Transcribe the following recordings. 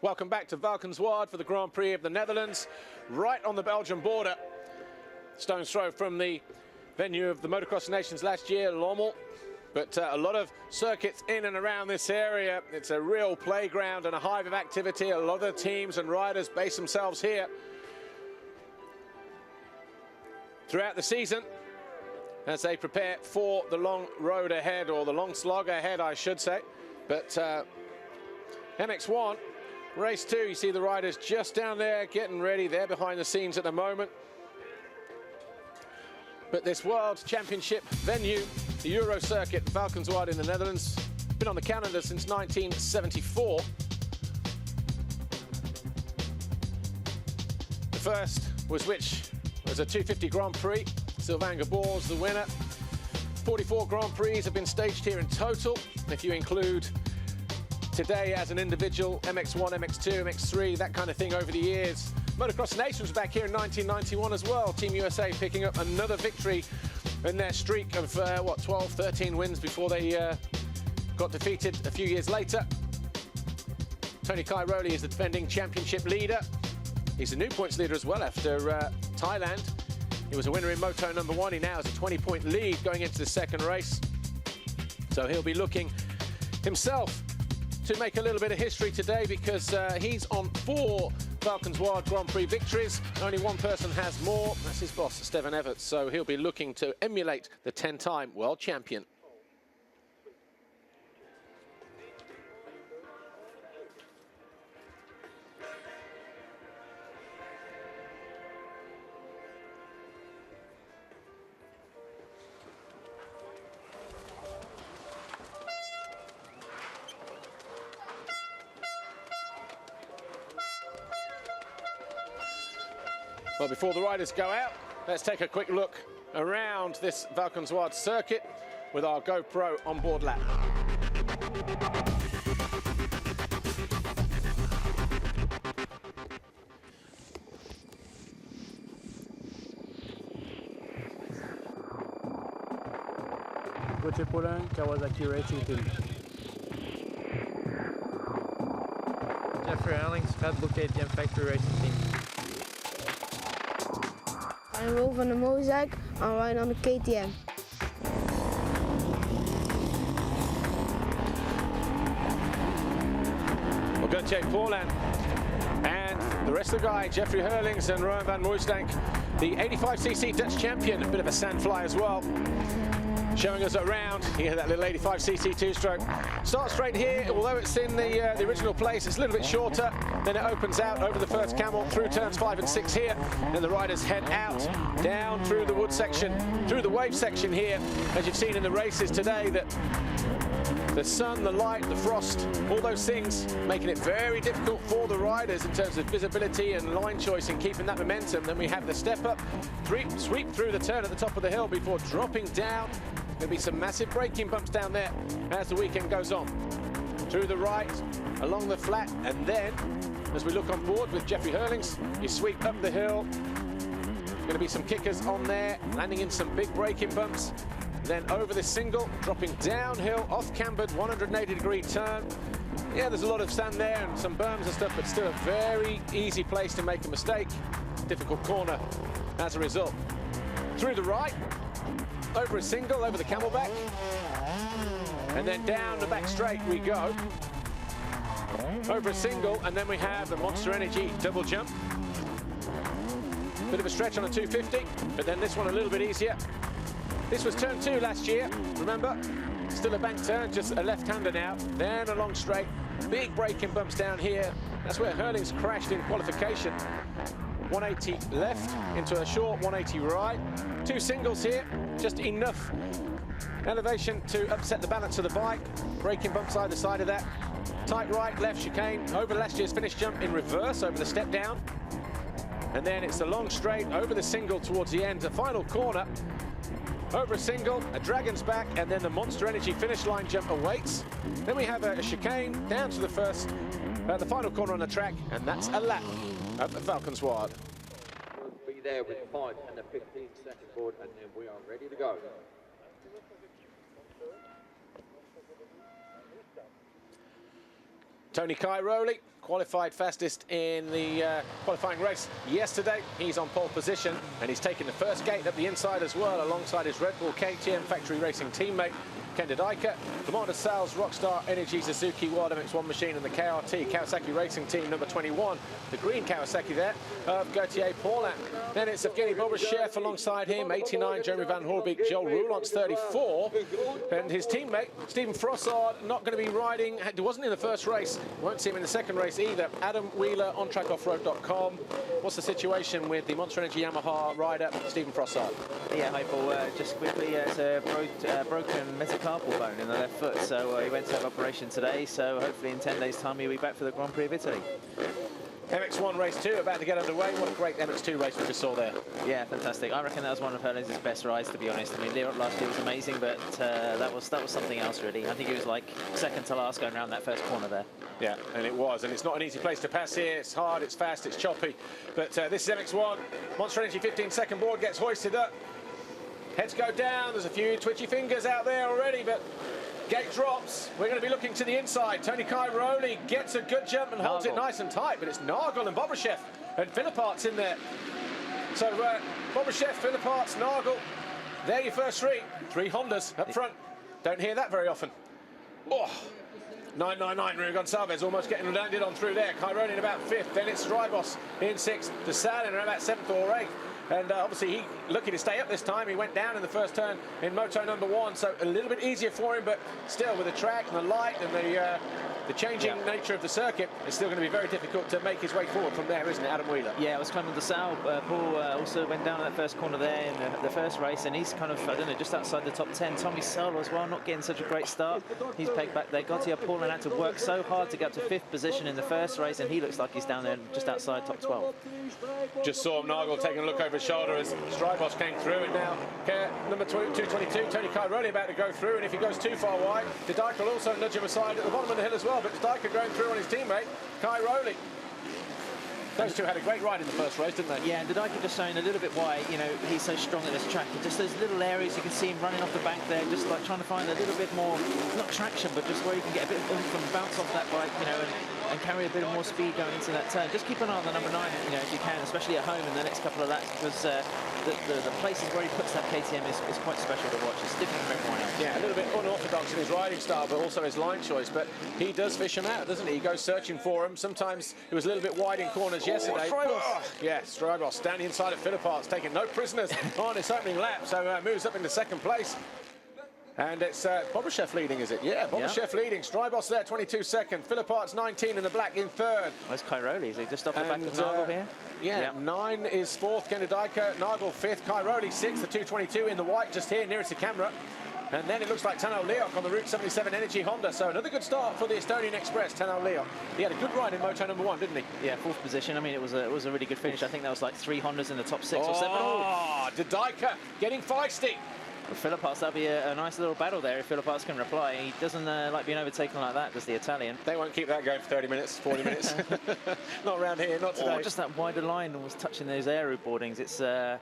Welcome back to Valkenswaard for the Grand Prix of the Netherlands, right on the Belgian border. Stone's throw from the venue of the Motocross Nations last year, Lommel. But a lot of circuits in and around this area. It's a real playground and a hive of activity. A lot of teams and riders base themselves here throughout the season as they prepare for the long road ahead, or the long slog ahead, I should say. But MX1, race 2, you see the riders just down there getting ready. They're behind the scenes at the moment. But this World Championship venue, the Euro Circuit, Valkenswaard in the Netherlands, been on the calendar since 1974. The first was a 250 Grand Prix. Sylvain Gabor's the winner. 44 Grand Prix have been staged here in total. If you include today as an individual, MX1, MX2, MX3, that kind of thing over the years. Motocross Nations was back here in 1991 as well. Team USA picking up another victory in their streak of, 12, 13 wins before they got defeated a few years later. Tony Cairoli is the defending championship leader. He's the new points leader as well after Thailand. He was a winner in Moto number 1. He now has a 20-point lead going into the second race. So he'll be looking himself to make a little bit of history today, because he's on 4 Valkenswaard Grand Prix victories. Only one person has more. That's his boss, Stefan Everts. So he'll be looking to emulate the 10-time world champion. Well, before the riders go out, let's take a quick look around this Valkenswaard circuit with our GoPro onboard lap. Côté Pologne, Kawasaki Racing Team. Jeffrey Erlings, Red Bull KTM Factory Racing Team. I'm Will van der Mozaik. I'm riding on the KTM. We'll go check Paulan and the rest of the guy, Jeffrey Erlings and Rowan van Mooijdonk, the 85cc Dutch champion, a bit of a sandfly as well, showing us around. You hear that little 85cc two-stroke. Starts straight here, although it's in the original place, it's a little bit shorter. Then it opens out over the first camel, through turns 5 and 6 here. Then the riders head out, down through the wood section, through the wave section here. As you've seen in the races today, that the sun, the light, the frost, all those things making it very difficult for the riders in terms of visibility and line choice and keeping that momentum. Then we have the step up, sweep through the turn at the top of the hill before dropping down. There'll be some massive braking bumps down there as the weekend goes on. Through the right, along the flat, and then as we look on board with Jeffrey Erlings, you sweep up the hill. Going to be some kickers on there, landing in some big braking bumps. Then over this single, dropping downhill, off cambered, 180-degree turn. Yeah, there's a lot of sand there and some berms and stuff, but still a very easy place to make a mistake. Difficult corner as a result. Through the right, over a single, over the camelback, and then down the back straight we go. Over a single, and then we have the Monster Energy double jump. Bit of a stretch on a 250, but then this one a little bit easier. This was turn 2 last year, remember? Still a bank turn, just a left-hander now. Then a long straight, big braking bumps down here. That's where Erlings crashed in qualification. 180 left into a short 180 right. 2 singles here, just enough elevation to upset the balance of the bike. Braking bumps either side of that. Tight right, left chicane, over last year's finish jump in reverse over the step down. And then it's a long straight over the single towards the end, a final corner. Over a single, a dragon's back, and then the Monster Energy finish line jump awaits. Then we have a chicane down to the the final corner on the track, and that's a lap of Valkenswaard. We'll be there with 5 and a 15-second board, and then we are ready to go. Tony Cairoli, qualified fastest in the qualifying race yesterday. He's on pole position, and he's taking the first gate up the inside as well, alongside his Red Bull KTM factory racing teammate, Ken Dodika, Commander Sal's Rockstar Energy Suzuki World MX1 machine, and the KRT Kawasaki Racing Team number 21, the green Kawasaki there, of Gauthier Paulin. Then it's Evgeny Bobashev alongside him, 89, Jeremy Van Hoorbeek, Joel Roulont's 34, and his teammate, Stephen Frossard, not going to be riding, he wasn't in the first race, won't see him in the second race either. Adam Wheeler, OnTrackOffroad.com. What's the situation with the Monster Energy Yamaha rider, Stephen Frossard? Yeah, hi Paul, just quickly, it's a broken metacarpal bone in the left foot, so he went to have operation today, so hopefully in 10 days' time he'll be back for the Grand Prix of Italy. MX1 race 2 about to get underway. What a great MX2 race we just saw there. Yeah, fantastic. I reckon that was one of Hurling's best rides, to be honest. I mean, last year was amazing, but that was something else, really. I think he was like second to last going around that first corner there. Yeah, and it was, and it's not an easy place to pass here. It's hard, it's fast, it's choppy, but this is MX1. Monster Energy 15-second board gets hoisted up. Heads go down. There's a few twitchy fingers out there already, but gate drops. We're going to be looking to the inside. Tony Cairoli gets a good jump and holds it nice and tight, but it's Nagel and Bobashev and Philippart's in there. So Bobashev, Philippart's, Nagel, they're your first three Hondas up front. Don't hear that very often. Oh, 999, Rui Gonçalves almost getting landed on through there. Cairoli in about 5th, then it's Strybos in 6th, DeSalin in about 7th or 8th. And obviously he lucky to stay up this time. He went down in the first turn in moto number 1, so a little bit easier for him, but still with the track and the light and the changing nature of the circuit, it's still going to be very difficult to make his way forward from there, isn't it, Adam Wheeler? Yeah, it was Clement Desal. Paul also went down in that first corner there in the first race, and he's kind of, I don't know, just outside the top 10. Tommy Searle as well, not getting such a great start. He's pegged back there. Gauthier Paulin had to work so hard to get up to 5th position in the first race, and he looks like he's down there just outside top 12. Just saw Nagel taking a look over his shoulder as Strybos came through, and now number 222, Tony Cairoli, about to go through, and if he goes too far wide, Dodika will also nudge him aside at the bottom of the hill as well, but Dodika going through on his teammate, Cairoli. Those two had a great ride in the first race, didn't they? Yeah, and Dodika just showing a little bit why, you know, he's so strong at this track. Just those little areas you can see him running off the bank there, just like trying to find a little bit more, not traction, but just where you can get a bit of oomph and bounce off that bike, you know, and carry a bit more speed going into that turn. Just keep an eye on the number 9, you know, if you can, especially at home in the next couple of laps, because the places where he puts that KTM is quite special to watch. It's different from everyone else. Yeah, a little bit unorthodox in his riding style, but also his line choice. But he does fish him out, doesn't he? He goes searching for him. Sometimes it was a little bit wide in corners yesterday. Yeah, Strybos standing inside of Philippart's, taking no prisoners on his opening lap, so moves up into 2nd place. And it's Bobashev leading, is it? Yeah, Bobashev leading. Strybos there, 22-second. Philippart's 19 in the black in 3rd. Where's Cairoli? Is he just off the back of Nagel here? Yeah, 9 is 4th, Ken Dodika. Nagel 5th, Cairoli 6th, the 222 in the white just here nearest the camera. And then it looks like Tano Leok on the Route 77 Energy Honda. So another good start for the Estonian Express, Tano Leok. He had a good ride in moto number 1, didn't he? Yeah, 4th position. I mean, it was a really good finish. I think that was like 3 Hondas in the top 6 or 7. Oh, Dodika getting feisty. Well, Philippart's, that'll be a nice little battle there if Philippart's can reply. He doesn't like being overtaken like that, does the Italian. They won't keep that going for 30 minutes, 40 minutes. Not around here, not today. Just that wider line was touching those aero boardings. It's, I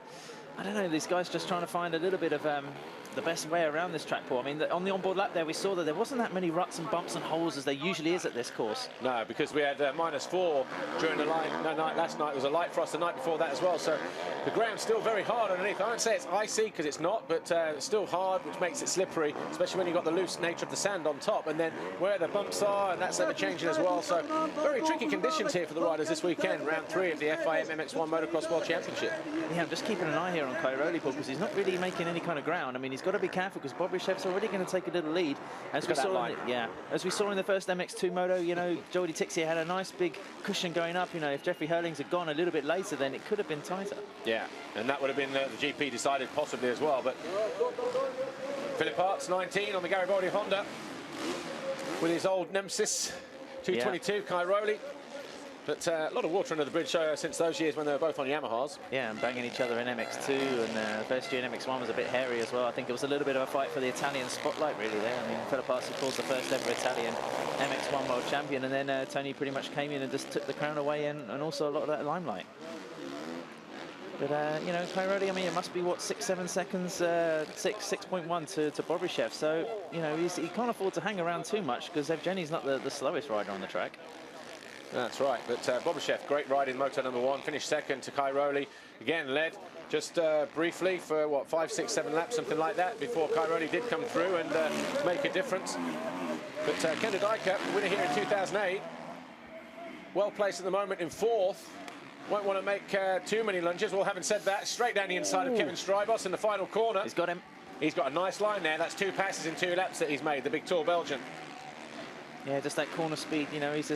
don't know, these guys just trying to find a little bit of the best way around this track, Paul. I mean, on the onboard lap there, we saw that there wasn't that many ruts and bumps and holes as there usually is at this course. No, because we had -4 during the last night. It was a light frost the night before that as well, so the ground's still very hard underneath. I won't say it's icy because it's not, but it's still hard, which makes it slippery, especially when you've got the loose nature of the sand on top, and then where the bumps are, and that's ever changing as well. So very tricky conditions here for the riders this weekend, round 3 of the FIM MX1 Motocross World Championship. Yeah, I'm just keeping an eye here on Cairoli, Paul, because he's not really making any kind of ground. I mean, he's got to be careful because Bobashev's already going to take a little lead. As we saw, as we saw in the first MX2 moto, you know, Jordi Tixier had a nice big cushion going up. You know, if Jeffrey Hurlings had gone a little bit later, then it could have been tighter. Yeah, and that would have been the GP decided possibly as well. But Philippart's 19 on the Garibaldi Honda with his old nemesis 222 Cairoli. But a lot of water under the bridge since those years when they were both on Yamahas. Yeah, and banging each other in MX2, and first year in MX1 was a bit hairy as well. I think it was a little bit of a fight for the Italian spotlight really there. I mean, Philippart's of course the first ever Italian MX1 world champion, and then Tony pretty much came in and just took the crown away, and also a lot of that limelight. But, you know, Cairoli, I mean, it must be, what, 6-7 seconds, 6.1 to Bobashev. So, you know, he can't afford to hang around too much because Evgeny's not the slowest rider on the track. That's right, but Bobashev, great ride in moto number 1, finished second to Cairoli. Again, led just briefly for, what, 5, 6, 7 laps, something like that, before Cairoli did come through and make a difference. But Kenda Dyker, winner here in 2008, well placed at the moment in 4th. Won't want to make too many lunges. Well, having said that, straight down the inside of Kevin Strybos in the final corner. He's got him. He's got a nice line there. That's 2 passes in 2 laps that he's made, the big tall Belgian. Yeah, just that corner speed, you know, he's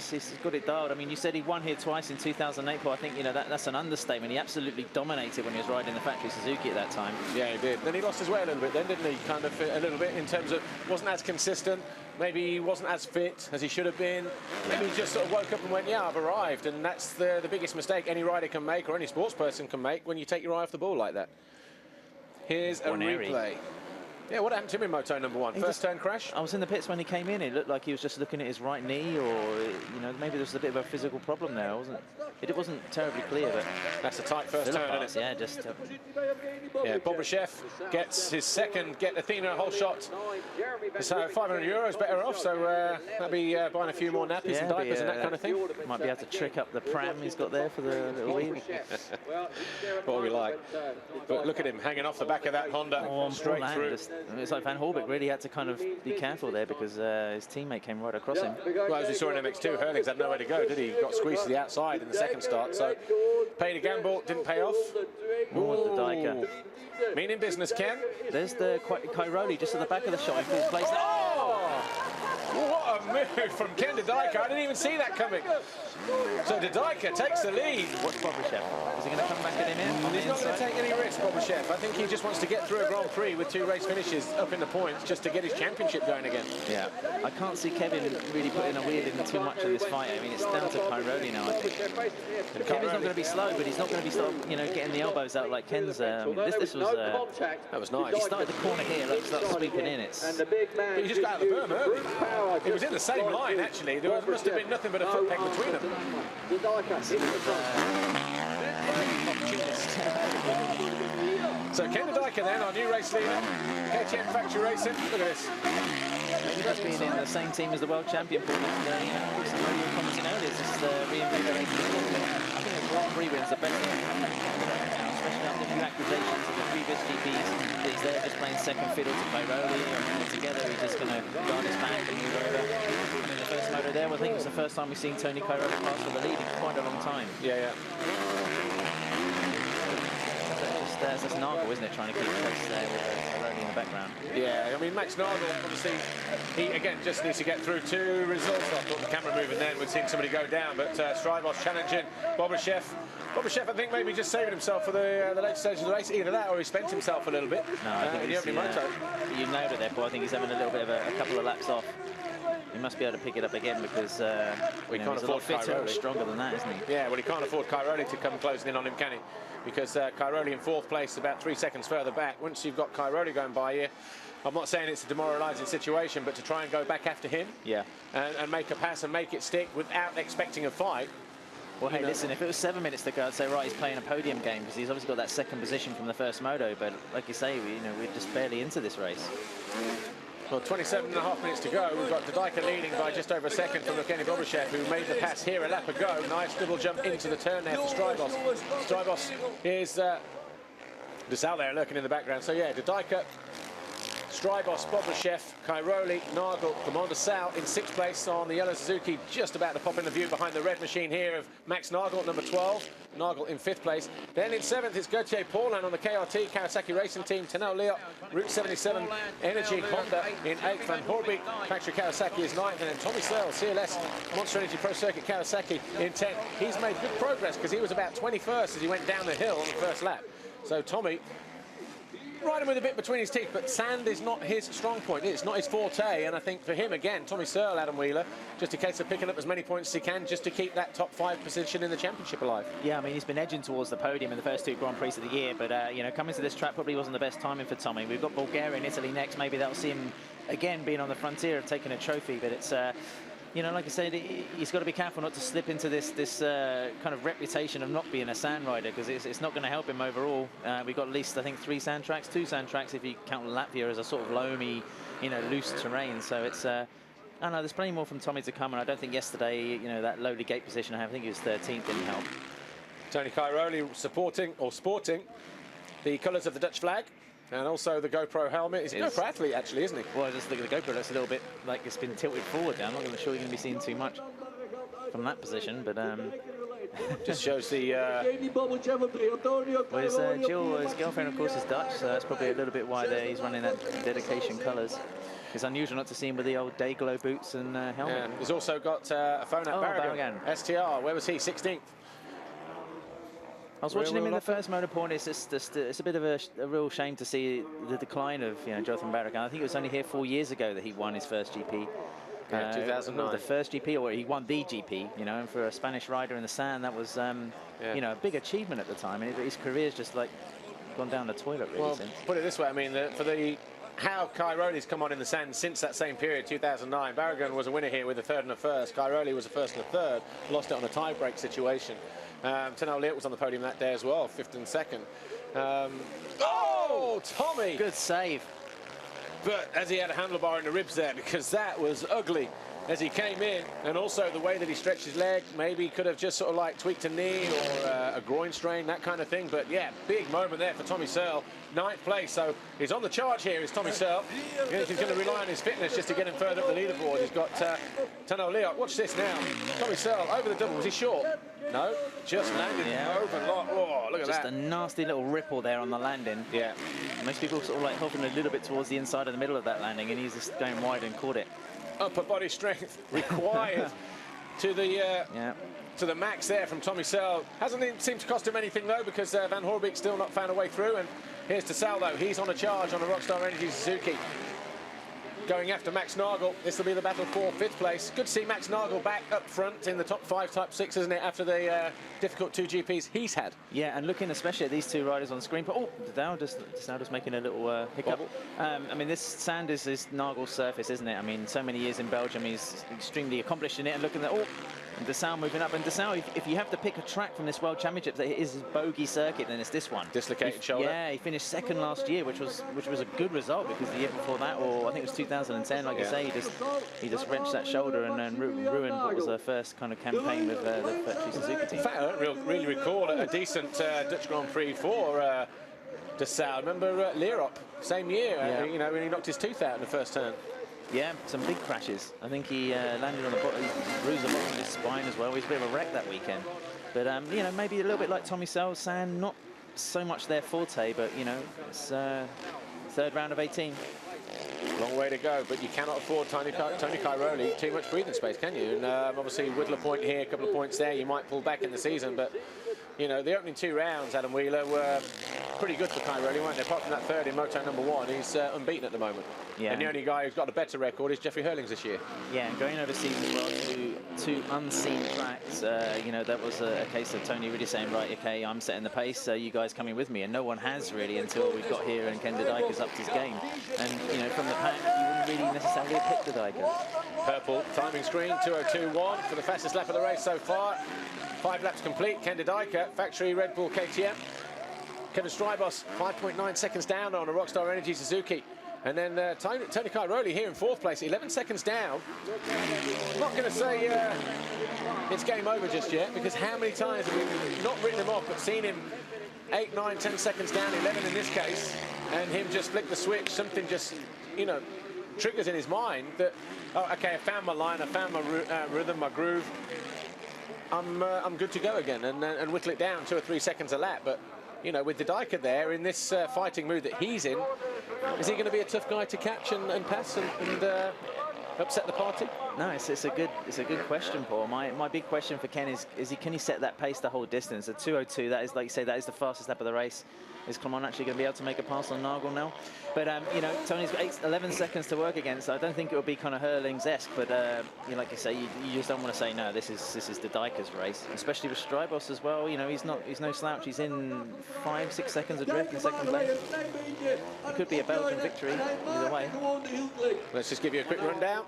got it dialed. I mean, you said he won here twice in 2008, but I think, you know, that's an understatement. He absolutely dominated when he was riding the factory Suzuki at that time. Yeah, he did. Then he lost his way a little bit then, didn't he? Kind of a little bit in terms of wasn't as consistent. Maybe he wasn't as fit as he should have been. Maybe he just sort of woke up and went, yeah, I've arrived. And that's the biggest mistake any rider can make or any sports person can make when you take your eye off the ball like that. Here's a replay. Yeah, what happened to him in moto number 1? First turn crash? I was in the pits when he came in. It looked like he was just looking at his right knee, or, you know, maybe there was a bit of a physical problem there, wasn't it? It wasn't terribly clear, but... That's a tight first turn, isn't it? Yeah, just... Yeah, Bobashev gets his second, get Athena a whole shot. So €500 better off, so that'll be buying a few more nappies and diapers and that kind of thing. Might be able to trick up the pram he's got there for the little weave. What we like. But look at him hanging off the back of that Honda straight through. It's like Van Horbeck really had to kind of be careful there because his teammate came right across him. Well, as we saw in MX2, Hurlings had nowhere to go, did he? Got squeezed to the outside in the second start, so paid a gamble, didn't pay off. More the Dyker. Meaning business, Ken. There's the Cairoli just at the back of the shot in full place. Oh! What a move from Ken de Dyker. I didn't even see that coming. So de Dyker takes the lead. What's Bobashev? Is he going to come back at him in? He's not going to take any risk, Bobashev. I think he just wants to get through a Grand Prix with 2 race finishes up in the points just to get his championship going again. Yeah. I can't see Kevin really putting a wheel in too much in this fight. I mean, it's down to Cairoli now, I think. And Kevin's not going to be slow, but he's not going to be, you know, getting the elbows out like Ken's. This was... that was nice. He started the corner here, like started sweeping in. But he just got out of the berm early. It was in the same line, actually. There must have been nothing but a foot peg between them. So Ken de Dyker then, our new race leader, KTM Factory Racing. Look at this. He's just been in the same team as the world champion, Paul. And, you know, somebody you were commenting earlier, this is reinvigorating. I think the Grand Prix wins the best especially after a few accusations of the previous GPs. He's there just playing second fiddle to Cairoli, and together he's just going to guard his back and move over. And in the first moto there, well, I think it was the first time we've seen Tony Cairoli pass for the lead in quite a long time. Yeah. That's Nagel, isn't it, trying to keep pace there with Cairoli in the background. Yeah, I mean, Max Nagel, obviously, he, again, just needs to get through 2 results. I thought the camera moving then, we'd seen somebody go down, but Strybos challenging Bobashev. Bobashev, I think, maybe just saving himself for the later stage of the race. Either that or he spent himself a little bit. No, I think in the opening moto. You nailed it there, Paul. I think he's having a little bit of a couple of laps off. He must be able to pick it up again because we can't he's a afford lot fitter and Cairoli. stronger than that, isn't he? Yeah, well, he can't afford Cairoli to come closing in on him, can he? Because Cairoli in 4th place, about 3 seconds further back. Once you've got Cairoli going by you, I'm not saying it's a demoralising situation, but to try and go back after him, yeah, and make a pass and make it stick without expecting a fight. Well, hey, listen, if it was 7 minutes to go, I'd say, right, he's playing a podium game because he's obviously got that second position from the first moto. But like you say, we're just barely into this race. Well, 27.5 minutes to go. We've got de Dyker leading by just over a second from Evgeny Bobashev, who made the pass here a lap ago. Nice double jump into the turn there for Strybos. Strybos is just out there lurking in the background. So, yeah, de Dyker, Strybos, Bobashev, Cairoli, Nagel, Commander Sal in 6th place on the yellow Suzuki, just about to pop in the view behind the red machine here of Max Nagel, number 12. Nagel in 5th place. Then in 7th, it's Gauthier Paulin on the KRT, Kawasaki Racing Team. Tenel Leop, Route 77, Energy Honda in 8th. Van Horbeek, Factory Kawasaki is 9th. And then Tommy Searle, CLS, Monster Energy Pro Circuit Kawasaki in 10th. He's made good progress because he was about 21st as he went down the hill on the first lap. So Tommy, riding with a bit between his teeth, but sand is not his strong point. It's not his forte, and I think for him, again, Tommy Searle, Adam Wheeler, just a case of picking up as many points as he can just to keep that top 5 position in the championship alive. Yeah, I mean, he's been edging towards the podium in the first 2 Grand Prix of the year, but, you know, coming to this track probably wasn't the best timing for Tommy. We've got Bulgaria and Italy next. Maybe that'll see him, again, being on the frontier of taking a trophy, but it's... you know, like I said, he's got to be careful not to slip into this kind of reputation of not being a sand rider, because it's not going to help him overall. We've got at least, I think, 3 sand tracks, 2 sand tracks if you count Latvia as a sort of loamy, you know, loose terrain. So it's Oh, no, there's plenty more from Tommy to come, and I don't think yesterday, you know, that lowly gate position I think he was 13th, didn't help. Tony Cairoli supporting, or sporting, the colours of the Dutch flag, and also the GoPro helmet. He's a GoPro athlete, actually, isn't he? Well, I just look at the GoPro, that's a little bit like it's been tilted forward there. I'm not really sure you're going to be seeing too much from that position, but just shows the... Well, his girlfriend, of course, is Dutch, so that's probably a little bit why he's running that dedication colours. It's unusual not to see him with the old day glow boots and helmet. Yeah. He's also got a phone at Barragan. STR, where was he? 16th. I was watching him in the first Motorport. It's a bit of a real shame to see the decline of, you know, Jonathan Barragan. I think it was only here 4 years ago that he won his first GP. Yeah, 2009. The first GP, or he won the GP, you know, and for a Spanish rider in the sand, that was, you know, a big achievement at the time. And his career's just like gone down the toilet, really, since. Put it this way, I mean, how Cairoli's come on in the sand since that same period, 2009. Barragan was a winner here with a third and a first. Cairoli was a first and a third, lost it on a tie-break situation. Tenno Leert was on the podium that day as well, 5th and 2nd. Oh, Tommy! Good save. But as he had a handlebar in the ribs there, because that was ugly as he came in, and also the way that he stretched his leg, maybe he could have just sort of like tweaked a knee or a groin strain, that kind of thing. But yeah, big moment there for Tommy Searle, 9th place. So he's on the charge here, is Tommy Searle. He's going to rely on his fitness just to get him further up the leaderboard. He's got Tenno Leert. Watch this now. Tommy Searle over the double. Was he short? No, just landed over lot. Oh, look at that. Just a nasty little ripple there on the landing. Yeah. Most people sort of like hopping a little bit towards the inside of the middle of that landing, and he's just going wide and caught it. Upper body strength required to the max there from Tommy Searle. Hasn't seemed to cost him anything though, because Van Hoorbeek's still not found a way through. And here's to Searle though. He's on a charge on a Rockstar Energy Suzuki, going after Max Nagel. This will be the battle for 5th place. Good to see Max Nagel back up front in the top 5, top 6, isn't it, after the difficult 2 GPs he's had. Yeah, and looking especially at these two riders on screen. But oh, now just making a little hiccup. I mean, this sand is Nagel's surface, isn't it? I mean, so many years in Belgium, he's extremely accomplished in it. And looking at and Dessau moving up. And Dessau, if you have to pick a track from this World Championship that is his bogey circuit, then it's this one. Dislocated shoulder. Yeah, he finished 2nd last year, which was a good result, because the year before that, or I think it was 2010, like you say, he just wrenched that shoulder and then ruined what was the first kind of campaign with the factory Suzuki team. In fact, I don't really recall a decent Dutch Grand Prix for Dessau. Remember Leerop, same year, you know, when he knocked his tooth out in the first turn. Yeah, some big crashes. I think he landed on the bottom, he bruised the bottom of his spine as well. He was a bit of a wreck that weekend. But, you know, maybe a little bit like Tommy Searle, sand, not so much their forte, but, you know, it's 3rd round of 18. Long way to go, but you cannot afford Tony Cairoli too much breathing space, can you? And obviously, Whittler point here, a couple of points there. You might pull back in the season, but you know, the opening 2 rounds, Adam Wheeler, were pretty good for Cairoli, weren't they? Apart from that 3rd in Moto number 1, he's unbeaten at the moment. Yeah. And the only guy who's got a better record is Jeffrey Hurlings this year. Yeah, and going overseas as well to unseen tracks, you know, that was a case of Tony really saying, right, okay, I'm setting the pace, you guys coming with me, and no one has really until we've got here and Ken de Dijker's upped his game. And, you know, from the pack, you wouldn't really necessarily have picked de Dijker. Purple timing screen, 2:02.1 for the fastest lap of the race so far. 5 laps complete. Ken de Dijker, factory Red Bull KTM. Kevin Strybos, 5.9 seconds down on a Rockstar Energy Suzuki. And then Tony Cairoli here in 4th place, 11 seconds down. I'm not going to say it's game over just yet, because how many times have we not written him off, but seen him 8, 9, 10 seconds down, 11 in this case, and him just flick the switch, something just, you know, triggers in his mind that, oh, okay, I found my line, I found my rhythm, my groove. I'm good to go again, and whittle it down 2 or 3 seconds a lap. But you know, with de Dijker there in this fighting mood that he's in, is he going to be a tough guy to catch and pass and upset the party? No, it's a good question, Paul. My big question for Ken is can he set that pace the whole distance? A 2:02, that is, like you say, that is the fastest lap of the race. Is Clement actually going to be able to make a pass on Nagel now? But you know, Tony's got 11 seconds to work against. So I don't think it will be kind of Hurlings-esque. But you know, like you say, you just don't want to say no. This is de Dijker's race, especially with Strybos as well. You know, he's no slouch. He's in 5, 6 seconds adrift in second place. It could be a Belgian victory either way. Let's just give you a quick rundown.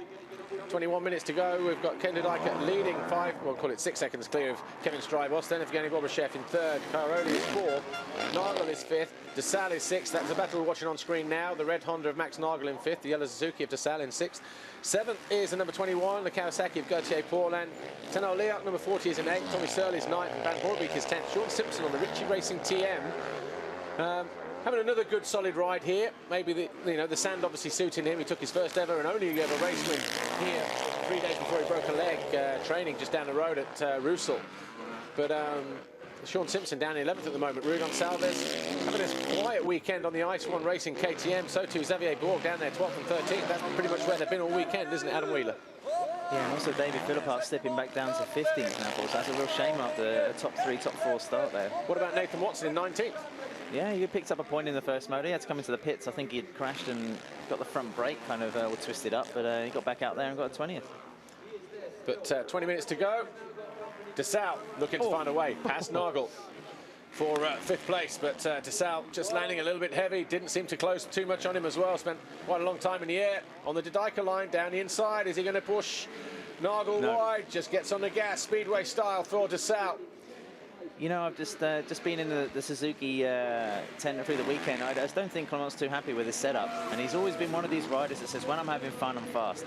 21 minutes to go. We've got Ken Didike leading 6 seconds clear of Kevin Strybos. Then Evgeny Bobryshev in third. Cairoli is fourth. Nagel is fifth. DeSalle is sixth. That's the battle we're watching on screen now. The red Honda of Max Nagel in fifth. The yellow Suzuki of DeSalle in sixth. Seventh is the number 21, the Kawasaki of Gauthier Paulin. Tenno Leak, number 40, is in eighth. Tommy Searle is ninth. Van Hoorbeek is 10th. Sean Simpson on the Ritchie Racing TM. Having another good solid ride here. Maybe the sand obviously suiting him. He took his first ever and only ever race win here 3 days before he broke a leg training just down the road at Roussel. But Sean Simpson down in 11th at the moment. Ruy Gonçalves having a quiet weekend on the Ice One Racing KTM. So too Xavier Bourg down there 12th and 13th. That's pretty much where they've been all weekend, isn't it, Adam Wheeler? Yeah, and also David Philippart stepping back down to 15th now. So that's a real shame after a top 3, top 4 start there. What about Nathan Watson in 19th? Yeah, he picked up a point in the first motor. He had to come into the pits. I think he had crashed and got the front brake kind of all twisted up, but he got back out there and got a 20th. But 20 minutes to go. DeSalle looking to find a way past Nagel for 5th place, but DeSalle just landing a little bit heavy. Didn't seem to close too much on him as well. Spent quite a long time in the air. On the Didike line, down the inside. Is he going to push Nagel wide? Just gets on the gas, speedway style for DeSalle. You know, I've just been in the Suzuki 10 through the weekend. I just don't think Clement's too happy with his setup. And he's always been one of these riders that says, when I'm having fun, I'm fast.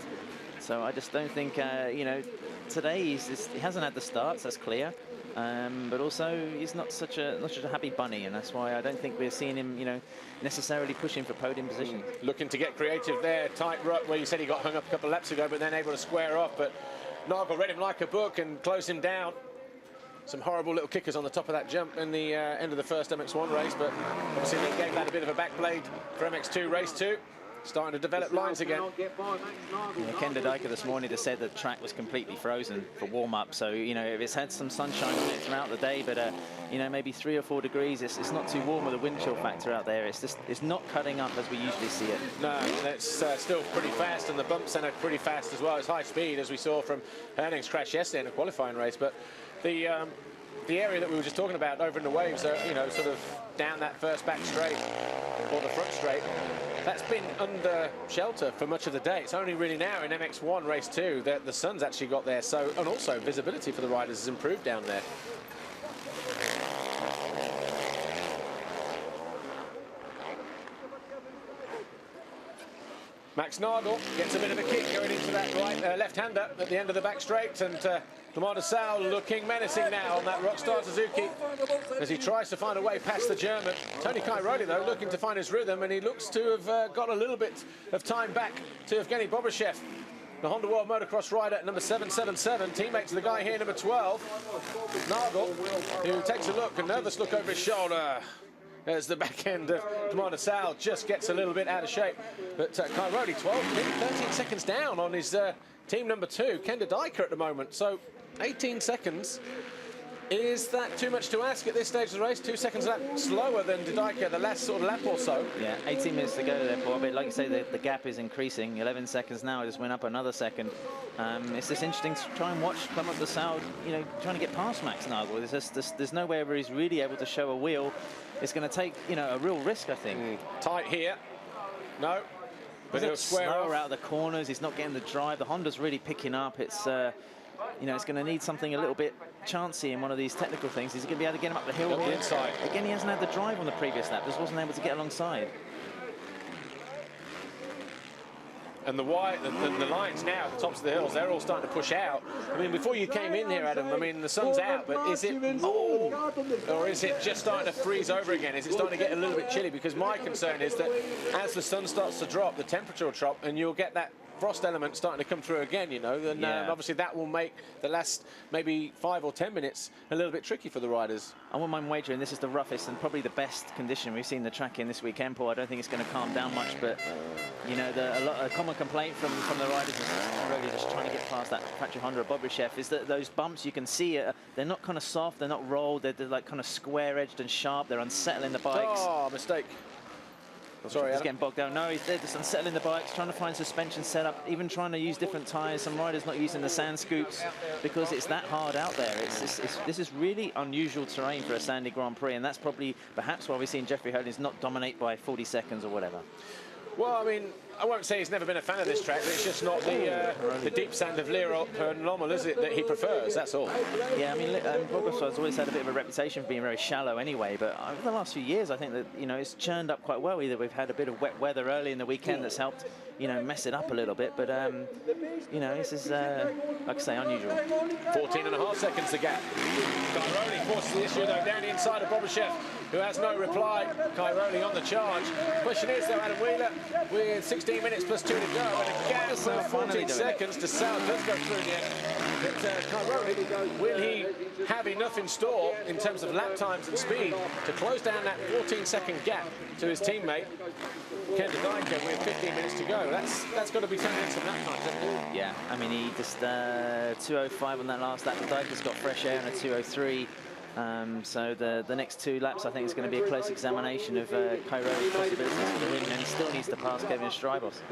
So I just don't think, you know, today he hasn't had the starts, that's clear. But also, he's not such a happy bunny, and that's why I don't think we're seeing him, you know, necessarily pushing for podium position. Looking to get creative there. Tight rut where you said he got hung up a couple of laps ago, but then able to square off. But Nagel read him like a book and closed him down. Some horrible little kickers on the top of that jump in the end of the first MX1 race, but obviously they gave that a bit of a backblade for MX2 race 2. Starting to develop lines again. Yeah, Ken Didike this morning just said the track was completely frozen for warm-up, so you know, if it's had some sunshine on it throughout the day, but you know, maybe 3 or 4 degrees, it's not too warm with a wind chill factor out there. It's not cutting up as we usually see it. No, it's still pretty fast, and the bumps are pretty fast as well. It's high speed, as we saw from Herning's crash yesterday in a qualifying race, but the area that we were just talking about over in the waves, you know, sort of down that first back straight or the front straight, that's been under shelter for much of the day. It's only really now in MX1 race 2 that the sun's actually got there. So, and also visibility for the riders has improved down there. Max Nagel gets a bit of a kick going into that left-hander at the end of the back straight, and Lamar DeSalle looking menacing now on that Rockstar Suzuki as he tries to find a way past the German. Tony Cairoli, though, looking to find his rhythm, and he looks to have got a little bit of time back to Evgeny Bobryshev, the Honda World Motocross rider at number 777, teammate to the guy here, number 12, Nagel, who takes a look, a nervous look over his shoulder as the back end of Lamar DeSalle just gets a little bit out of shape. But Cairoli, 13 seconds down on his team number 2, Ken Didike at the moment. So 18 seconds. Is that too much to ask at this stage of the race? 2 seconds lap slower than Didike, the last sort of lap or so. Yeah, 18 minutes to go there, Paul. But like you say, the gap is increasing. 11 seconds now, it just went up another second. It's just interesting to try and watch Clement DeSalle, you know, trying to get past Max Nagel. There's nowhere where he's really able to show a wheel. It's going to take, you know, a real risk, I think. Tight here. No. But he'll square out of the corners. He's not getting the drive. The Honda's really picking up. It's, you know, it's going to need something a little bit chancy in one of these technical things. Is he going to be able to get him up the hill? The inside. Again, he hasn't had the drive on the previous lap. Just wasn't able to get alongside. And the lines now at the tops of the hills, they're all starting to push out. I mean, before you came in here, Adam, I mean, the sun's out, but is it, or is it just starting to freeze over again? Is it starting to get a little bit chilly? Because my concern is that as the sun starts to drop, the temperature will drop, and you'll get that frost element starting to come through again, you know, and obviously that will make the last maybe 5 or 10 minutes a little bit tricky for the riders. I wouldn't mind wagering this is the roughest and probably the best condition we've seen the track in this weekend, Paul. I don't think it's going to calm down much, but you know, a common complaint from the riders is really just trying to get past that factory Honda of Bobryshev is that those bumps you can see, they're not kind of soft, they're not rolled, they're like kind of square-edged and sharp, they're unsettling the bikes. Oh, mistake. Sorry, he's getting bogged down. No, they're just unsettling the bikes, trying to find suspension setup, even trying to use different tyres. Some riders not using the sand scoops because it's that hard out there. This is really unusual terrain for a sandy Grand Prix, and that's probably perhaps why we're seeing Jeffrey Hurlings not dominate by 40 seconds or whatever. Well, I mean, I won't say he's never been a fan of this track, but it's just not the deep sand of Lira normal, is it, that he prefers, that's all. Yeah, I mean, Motocross has always had a bit of a reputation for being very shallow anyway, but over the last few years, I think that, you know, it's churned up quite well. Either we've had a bit of wet weather early in the weekend that's helped, you know, mess it up a little bit, but, you know, this is, like I say, unusual. 14.5 seconds to gap. Cairoli forces the issue, though, down the inside of Bobashev, who has no reply. Cairoli on the charge. Question is, though, Adam Wheeler, with 16 minutes plus 2 to go, and a gap of 14 seconds to Sal does go through the end. But Cairoli, will he have enough in store in terms of lap times and speed to close down that 14-second gap to his teammate, Ken Dyker, with 15 minutes to go? That's got to be turning into lap times, hasn't it? Yeah, I mean, he just 2:05 on that last lap. Dyker's got fresh air and a 2:03. So the next 2 laps, I think, is going to be a close examination of Cairoli's possibilities to win, and he still needs to pass Kevin Strybos.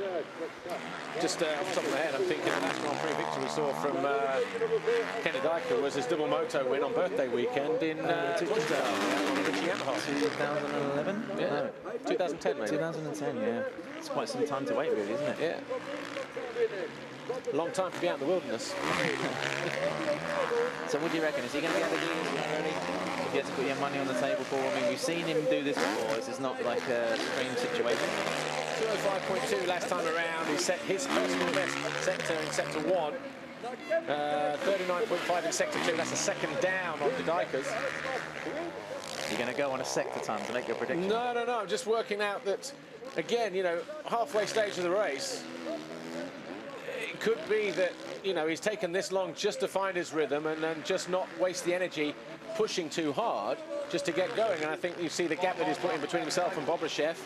Just off the top of my head, I'm thinking the National Grand Prix victory we saw from Kenny Dyker was his double moto win on birthday weekend in 2011? Yeah, no, 2010 maybe. 2010, yeah. It's quite some time to wait, really, isn't it? Yeah. A long time to be out in the wilderness. So what do you reckon? Is he going to be able to do this already? If you had to put your money on the table for, I mean, we've seen him do this before. This is not like a strange situation. 2:05.2 last time around. He set his personal best sector in sector 1. 39.5 in sector 2. That's a second down on the Dykers. You're going to go on a sector time to make your prediction? No. I'm just working out that, again, you know, halfway stage of the race, it could be that, you know, he's taken this long just to find his rhythm and then just not waste the energy pushing too hard just to get going. And I think you see the gap that he's put in between himself and Bobashev.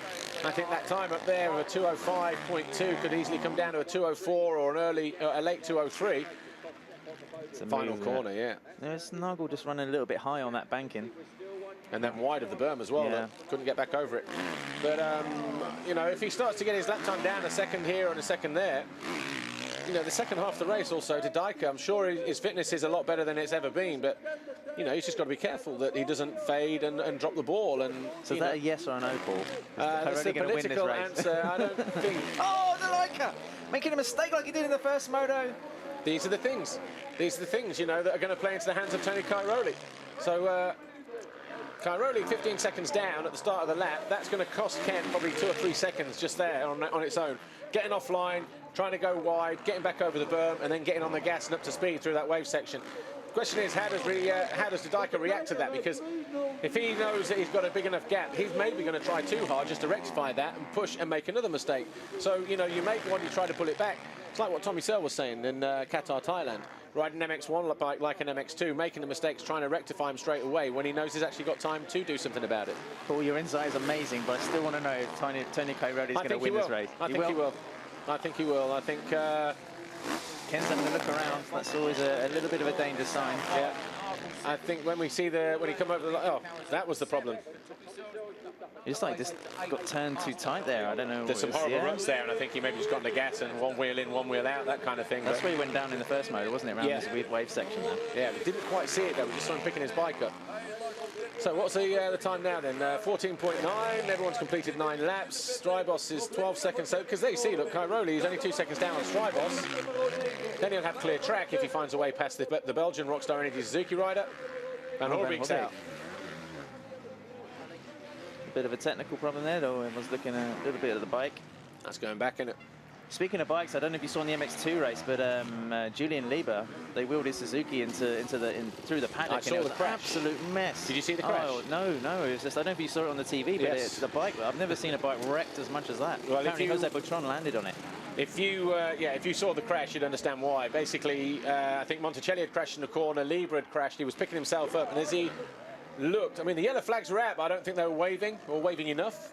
I think that time up there of a 2:05.2 could easily come down to a 2:04 or a late 2:03. Final corner, yeah. There's Nagel just running a little bit high on that banking. And then wide of the berm as well, yeah. Couldn't get back over it. But, you know, if he starts to get his lap time down a second here and a second there, you know, the second half of the race also to Dyker, I'm sure his fitness is a lot better than it's ever been, but, you know, he's just got to be careful that he doesn't fade and drop the ball. And so is that a yes or a no, Paul? That's the political answer. I don't think... Oh, Dyker! Making a mistake like he did in the first moto. These are the things, you know, that are going to play into the hands of Tony Cairoli. So, Cairoli 15 seconds down at the start of the lap. That's going to cost Ken probably 2 or 3 seconds just there on its own. Getting offline, trying to go wide, getting back over the berm, and then getting on the gas and up to speed through that wave section. The question is, how does Dyker react to that? Because if he knows that he's got a big enough gap, he's maybe going to try too hard just to rectify that and push and make another mistake. So, you know, you make one, you try to pull it back. It's like what Tommy Searle was saying in Qatar, Thailand. Riding an MX1 bike like an MX2, making the mistakes, trying to rectify them straight away when he knows he's actually got time to do something about it. Paul, your insight is amazing, but I still want to know if Tony Cairoli is going to win this race. I think he will. I think he will. I think Ken's having a look around. That's always a little bit of a danger sign. Yeah. I think when we see when he come over the oh, that was the problem. It's like this got turned too tight there. I don't know. There's some horrible ruts there, and I think he maybe just got on the gas and one wheel in, one wheel out, that kind of thing. That's where he went down in the first motor, wasn't it? Around this weird wave section there. Yeah, we didn't quite see it though. We just saw him picking his bike up. So what's the time now then? 14.9. Everyone's completed 9 laps. Strybos is 12 seconds. So because there you see, look, Cairoli is only 2 seconds down on Strybos. Then he'll have clear track if he finds a way past the Belgian Rockstar Energy Suzuki rider. Van Horbeek's out. Bit of a technical problem there, though. I was looking a little bit at the bike. That's going back, isn't it? Speaking of bikes, I don't know if you saw in the MX2 race, but Julian Lieber, they wheeled his Suzuki through the paddock. I saw and it was the crash. An absolute mess. Did you see the crash? Oh, no. It was just, I don't know if you saw it on the TV, but yes. The bike, I've never seen a bike wrecked as much as that. Well, apparently Jose Butron landed on it. If you saw the crash, you'd understand why. Basically, I think Monticelli had crashed in the corner, Lieber had crashed, he was picking himself up, and as he looked, I mean, the yellow flags were out, but I don't think they were waving or waving enough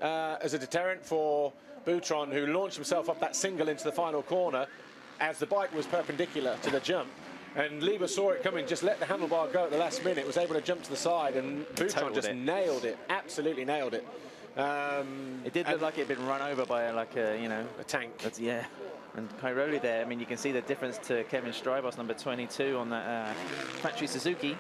as a deterrent for Butron, who launched himself up that single into the final corner as the bike was perpendicular to the jump. And Lieber saw it coming, just let the handlebar go at the last minute, was able to jump to the side, and Butron just nailed it, absolutely nailed it. It did look like it had been run over by a tank. Yeah. And Cairoli there, I mean, you can see the difference to Kevin Strybos, number 22 on that factory Suzuki.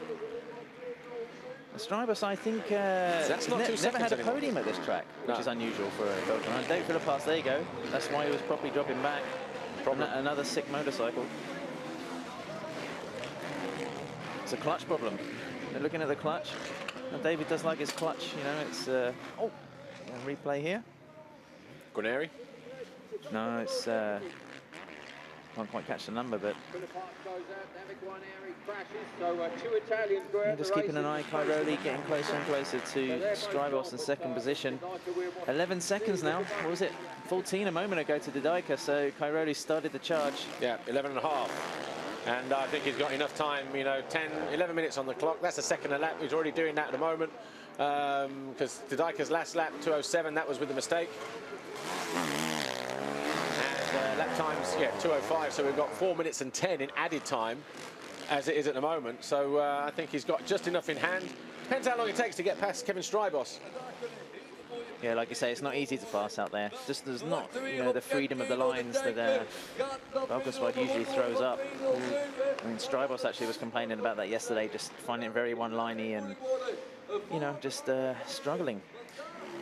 Strybus, I think, that's not 2 never seconds had a anymore. podium at this track, which is unusual for a Belgian. And David Philippus, there you go. That's why he was probably dropping back. Another sick motorcycle. It's a clutch problem. They're looking at the clutch. And David does like his clutch, you know, it's... oh, replay here. Guarneri? No, it's... can't quite catch the number, but... Just keeping an eye, Cairoli getting closer and closer to Strybos in second position. 11 seconds now. What was it? 14 a moment ago to Didaika, so Cairoli started the charge. Yeah, 11 and a half. And I think he's got enough time, you know, 11 minutes on the clock. That's a second a lap. He's already doing that at the moment. Because Didaika's last lap, 2:07, that was with a mistake. And lap times, yeah, 2:05. So we've got 4 minutes and 10 in added time, as it is at the moment. So I think he's got just enough in hand. Depends how long it takes to get past Kevin Strybos. Yeah, like you say, it's not easy to pass out there. Just there's not, you know, the freedom of the lines that Valkenswaard usually throws up. I mean, Strybos actually was complaining about that yesterday, just finding it very one-liney and, you know, just struggling.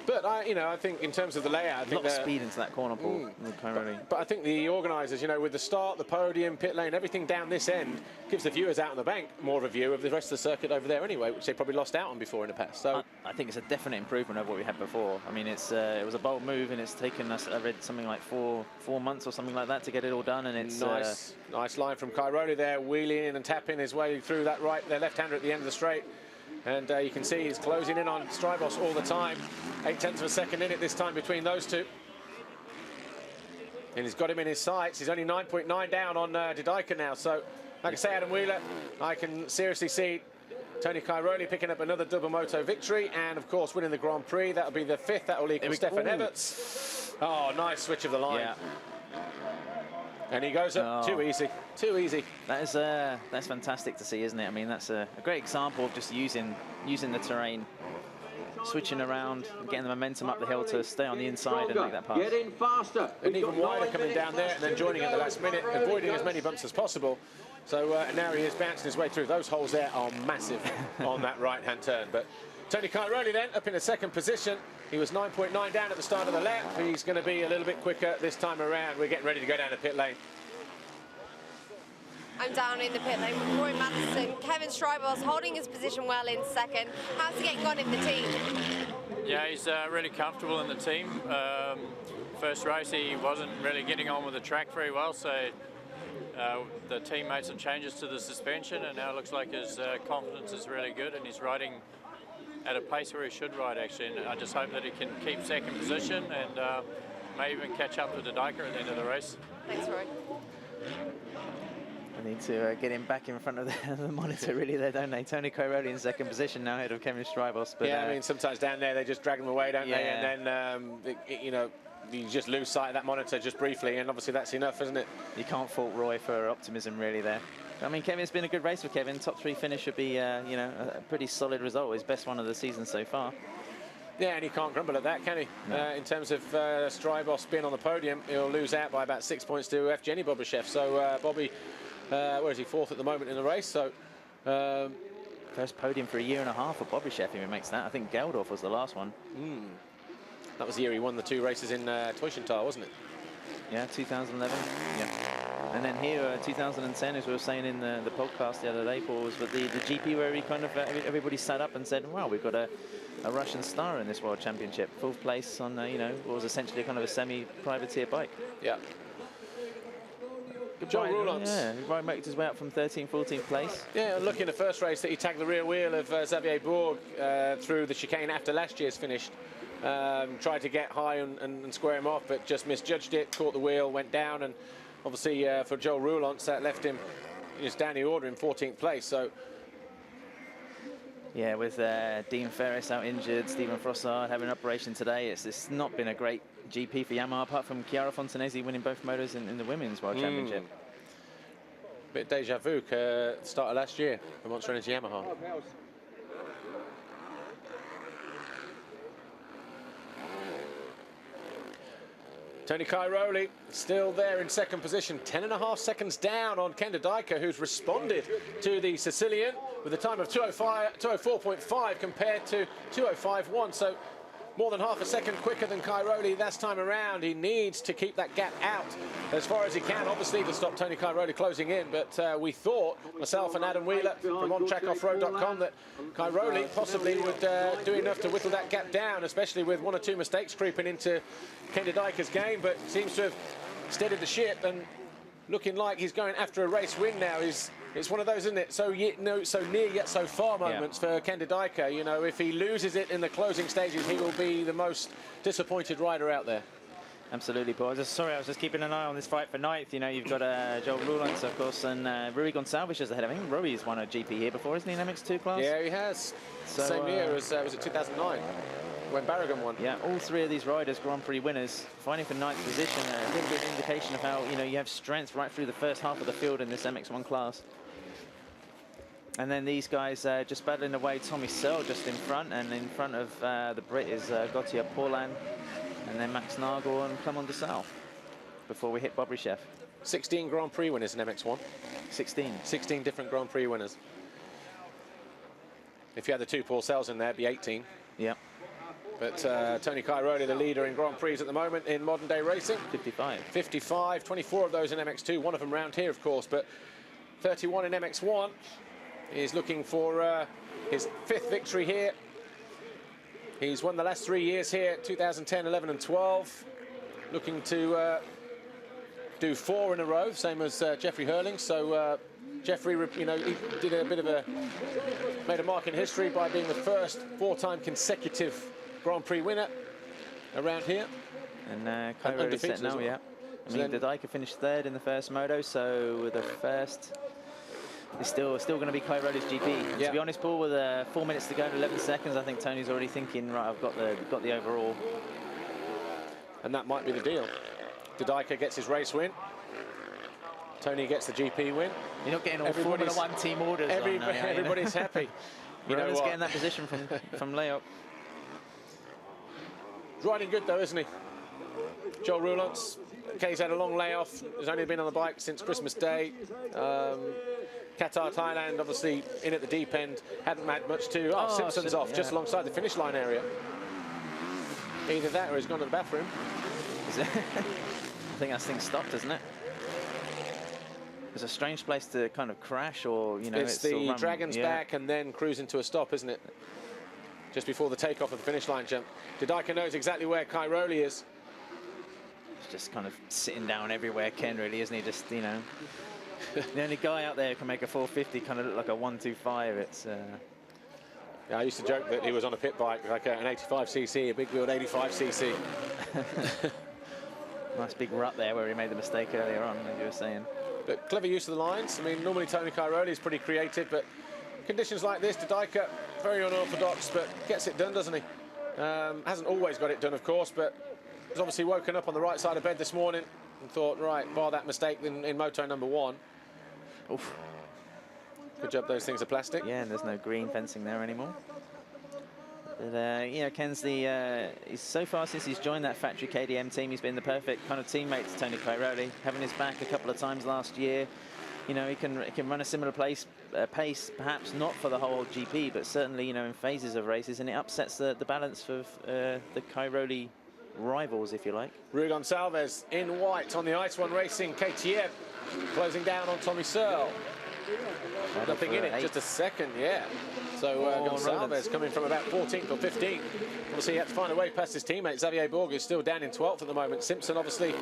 But I think in terms of the layout, I think a lot of speed into that corner, Paul. But I think the organisers, you know, with the start, the podium, pit lane, everything down this end gives the viewers out on the bank more of a view of the rest of the circuit over there anyway, which they probably lost out on before in the past. So I think it's a definite improvement over what we had before. I mean, it was a bold move, and it's taken us, I read something like four months or something like that to get it all done. And it's nice line from Cairoli there, wheeling in and tapping his way through that their left-hander at the end of the straight. And you can see he's closing in on Strybos all the time. 0.8 of a second in it this time between those two. And he's got him in his sights. He's only 9.9 down on Didaika now. So, like I say, Adam Wheeler, I can seriously see Tony Cairoli picking up another double moto victory. And, of course, winning the Grand Prix. That'll be the 5th. That'll equal Stefan Everts. Oh, nice switch of the line. Yeah. And he goes up too easy. That's fantastic to see, isn't it? I mean, that's a great example of just using the terrain, switching around, getting the momentum up the hill to stay on the inside and make that pass. Get in faster. And even wider coming down there and then joining at the last minute, avoiding as many bumps as possible. So now he is bouncing his way through. Those holes there are massive on that right-hand turn. But Tony Cairoli then up in the second position. He was 9.9 down at the start of the lap. He's going to be a little bit quicker this time around. We're getting ready to go down the pit lane. I'm down in the pit lane with Roy Madison. Kevin Strybos holding his position well in second. How's he getting on in the team? Yeah, he's really comfortable in the team. First race, he wasn't really getting on with the track very well, so the team made some changes to the suspension, and now it looks like his confidence is really good, and he's riding at a pace where he should ride, actually. And I just hope that he can keep second position and may even catch up to Didaika at the end of the race. Thanks, Roy. I need to get him back in front of the monitor, really, there, don't they? Tony Cairoli in second position now, ahead of Kevin Strybos. But, yeah, I mean, sometimes down there they just drag them away, don't they? And then, you know, you just lose sight of that monitor just briefly, and obviously that's enough, isn't it? You can't fault Roy for optimism, really, there. I mean, Kevin's been a good race for Kevin. Top 3 finish would be, you know, a pretty solid result. His best one of the season so far. Yeah, and he can't grumble at that, can he? No. In terms of Strybos being on the podium, he'll lose out by about 6 points to Evgeny Bobashev. So Bobby, where is he? 4th at the moment in the race. So first podium for a year and a half for Bobashev, if he makes that. I think Geldorf was the last one. That was the year he won the 2 races in Teushenthal, wasn't it? Yeah, 2011. Yeah. And then here, 2010, as we were saying in the podcast the other day, Paul, was the GP where he kind of everybody sat up and said, "Wow, we've got a Russian star in this World Championship." 4th place on you know, what was essentially kind of a semi-privateer bike. Yeah. Joel Roulants. Yeah, he makes his way up from 13th, 14th place. Yeah, lucky in the first race that he tagged the rear wheel of Xavier Bourg through the chicane after last year's finish. Tried to get high and square him off, but just misjudged it, caught the wheel, went down, and obviously for Joel Roulants, that left him just down the order in 14th place. So yeah, with Dean Ferris out injured, Stephen Frossard having an operation today, it's not been a great GP for Yamaha, apart from Chiara Fontanesi winning both motors in the Women's World Championship. Bit deja vu, start of last year for Monster Energy Yamaha. Tony Cairoli still there in second position, 10.5 seconds down on Ken Dyker, who's responded to the Sicilian with a time of 204.5 compared to 205.1. So more than half a second quicker than Cairoli this time around. He needs to keep that gap out as far as he can, obviously, to stop Tony Cairoli closing in. But we thought, myself and Adam Wheeler from OnTrackOffRoad.com, that Cairoli possibly would do enough to whittle that gap down, especially with 1 or 2 mistakes creeping into Ken Dyker's game, but seems to have steadied the ship and looking like he's going after a race win now. It's one of those, isn't it? So near yet so far moments for Ken Dyker. You know, if he loses it in the closing stages, he will be the most disappointed rider out there. Absolutely, Paul. I was just keeping an eye on this fight for ninth. You know, you've got Joel Rulans, of course, and Rui Gonçalves is ahead of him. Rui's won a GP here before, isn't he, in MX2 class? Yeah, he has. So, same year as, was it 2009? When Barragan won. Yeah, all 3 of these riders, Grand Prix winners, fighting for ninth position. A little bit of indication of how, you know, you have strength right through the first half of the field in this MX1 class. And then these guys just battling away. Tommy Searle just in front, and in front of the Brit is Gauthier Paulin, and then Max Nagel and Clement Dessau before we hit Bobryshev. 16 Grand Prix winners in MX1. 16 different Grand Prix winners. If you had the 2 Paul Sells in there, it'd be 18. Yeah. But Tony Cairoli, the leader in Grand Prix at the moment in modern day racing. 55, 24 of those in MX2, one of them round here, of course, but 31 in MX1. He's looking for his 5th victory here. He's won the last 3 years here, 2010, 11 and 12. Looking to do 4 in a row, same as Jeffrey Hurling. So Jeffrey, you know, he did a bit of made a mark in history by being the first 4-time consecutive Grand Prix winner around here. And Cairoli set now, yeah. I mean, Dyker finished 3rd in the first moto, so the first is still going to be Cairoli's GP. Yeah. To be honest, Paul, with 4 minutes to go and 11 seconds, I think Tony's already thinking, right, I've got the overall. And that might be the deal. Dyker gets his race win. Tony gets the GP win. You're not getting all Formula 1 team orders. Everybody's happy. You know, getting that position from Leop. Riding good though, isn't he? Joel Rulans. Okay, he's had a long layoff. He's only been on the bike since Christmas Day. Qatar, Thailand, obviously in at the deep end. Hadn't had much to. Oh, Simpson's off, just alongside the finish line area. Either that or he's gone to the bathroom. I think that thing's stopped, isn't it? It's a strange place to kind of crash, or, you know, it's the Dragon's back and then cruise into a stop, isn't it? Just before the takeoff of the finish line jump. Dyker knows exactly where Cairoli is. He's just kind of sitting down everywhere, Ken, really, isn't he? Just, you know, the only guy out there who can make a 450 kind of look like a 125. It's. Yeah, I used to joke that he was on a pit bike, like an 85cc, a big wheeled 85cc. Nice big rut there where he made the mistake earlier on, as you were saying. But clever use of the lines. I mean, normally Tony Cairoli is pretty creative, but conditions like this, Dyker, very unorthodox, but gets it done, doesn't he? Hasn't always got it done, of course, but has obviously woken up on the right side of bed this morning and thought, right, bar that mistake in moto number 1. Oof. Good job those things are plastic. Yeah, and there's no green fencing there anymore. But, you know, Ken's he's so far since he's joined that factory KDM team, he's been the perfect kind of teammate to Tony Cairoli, having his back a couple of times last year. You know, he can run a similar pace, perhaps not for the whole GP, but certainly, you know, in phases of races, and it upsets the balance of the Cairoli rivals, if you like. Rui Gonçalves in white on the Ice One Racing KTM, closing down on Tommy Searle. Nothing in it, just a second, yeah. So Gonçalves coming from about 14th or 15th. Obviously, he had to find a way past his teammate. Xavier Bourg is still down in 12th at the moment. Simpson obviously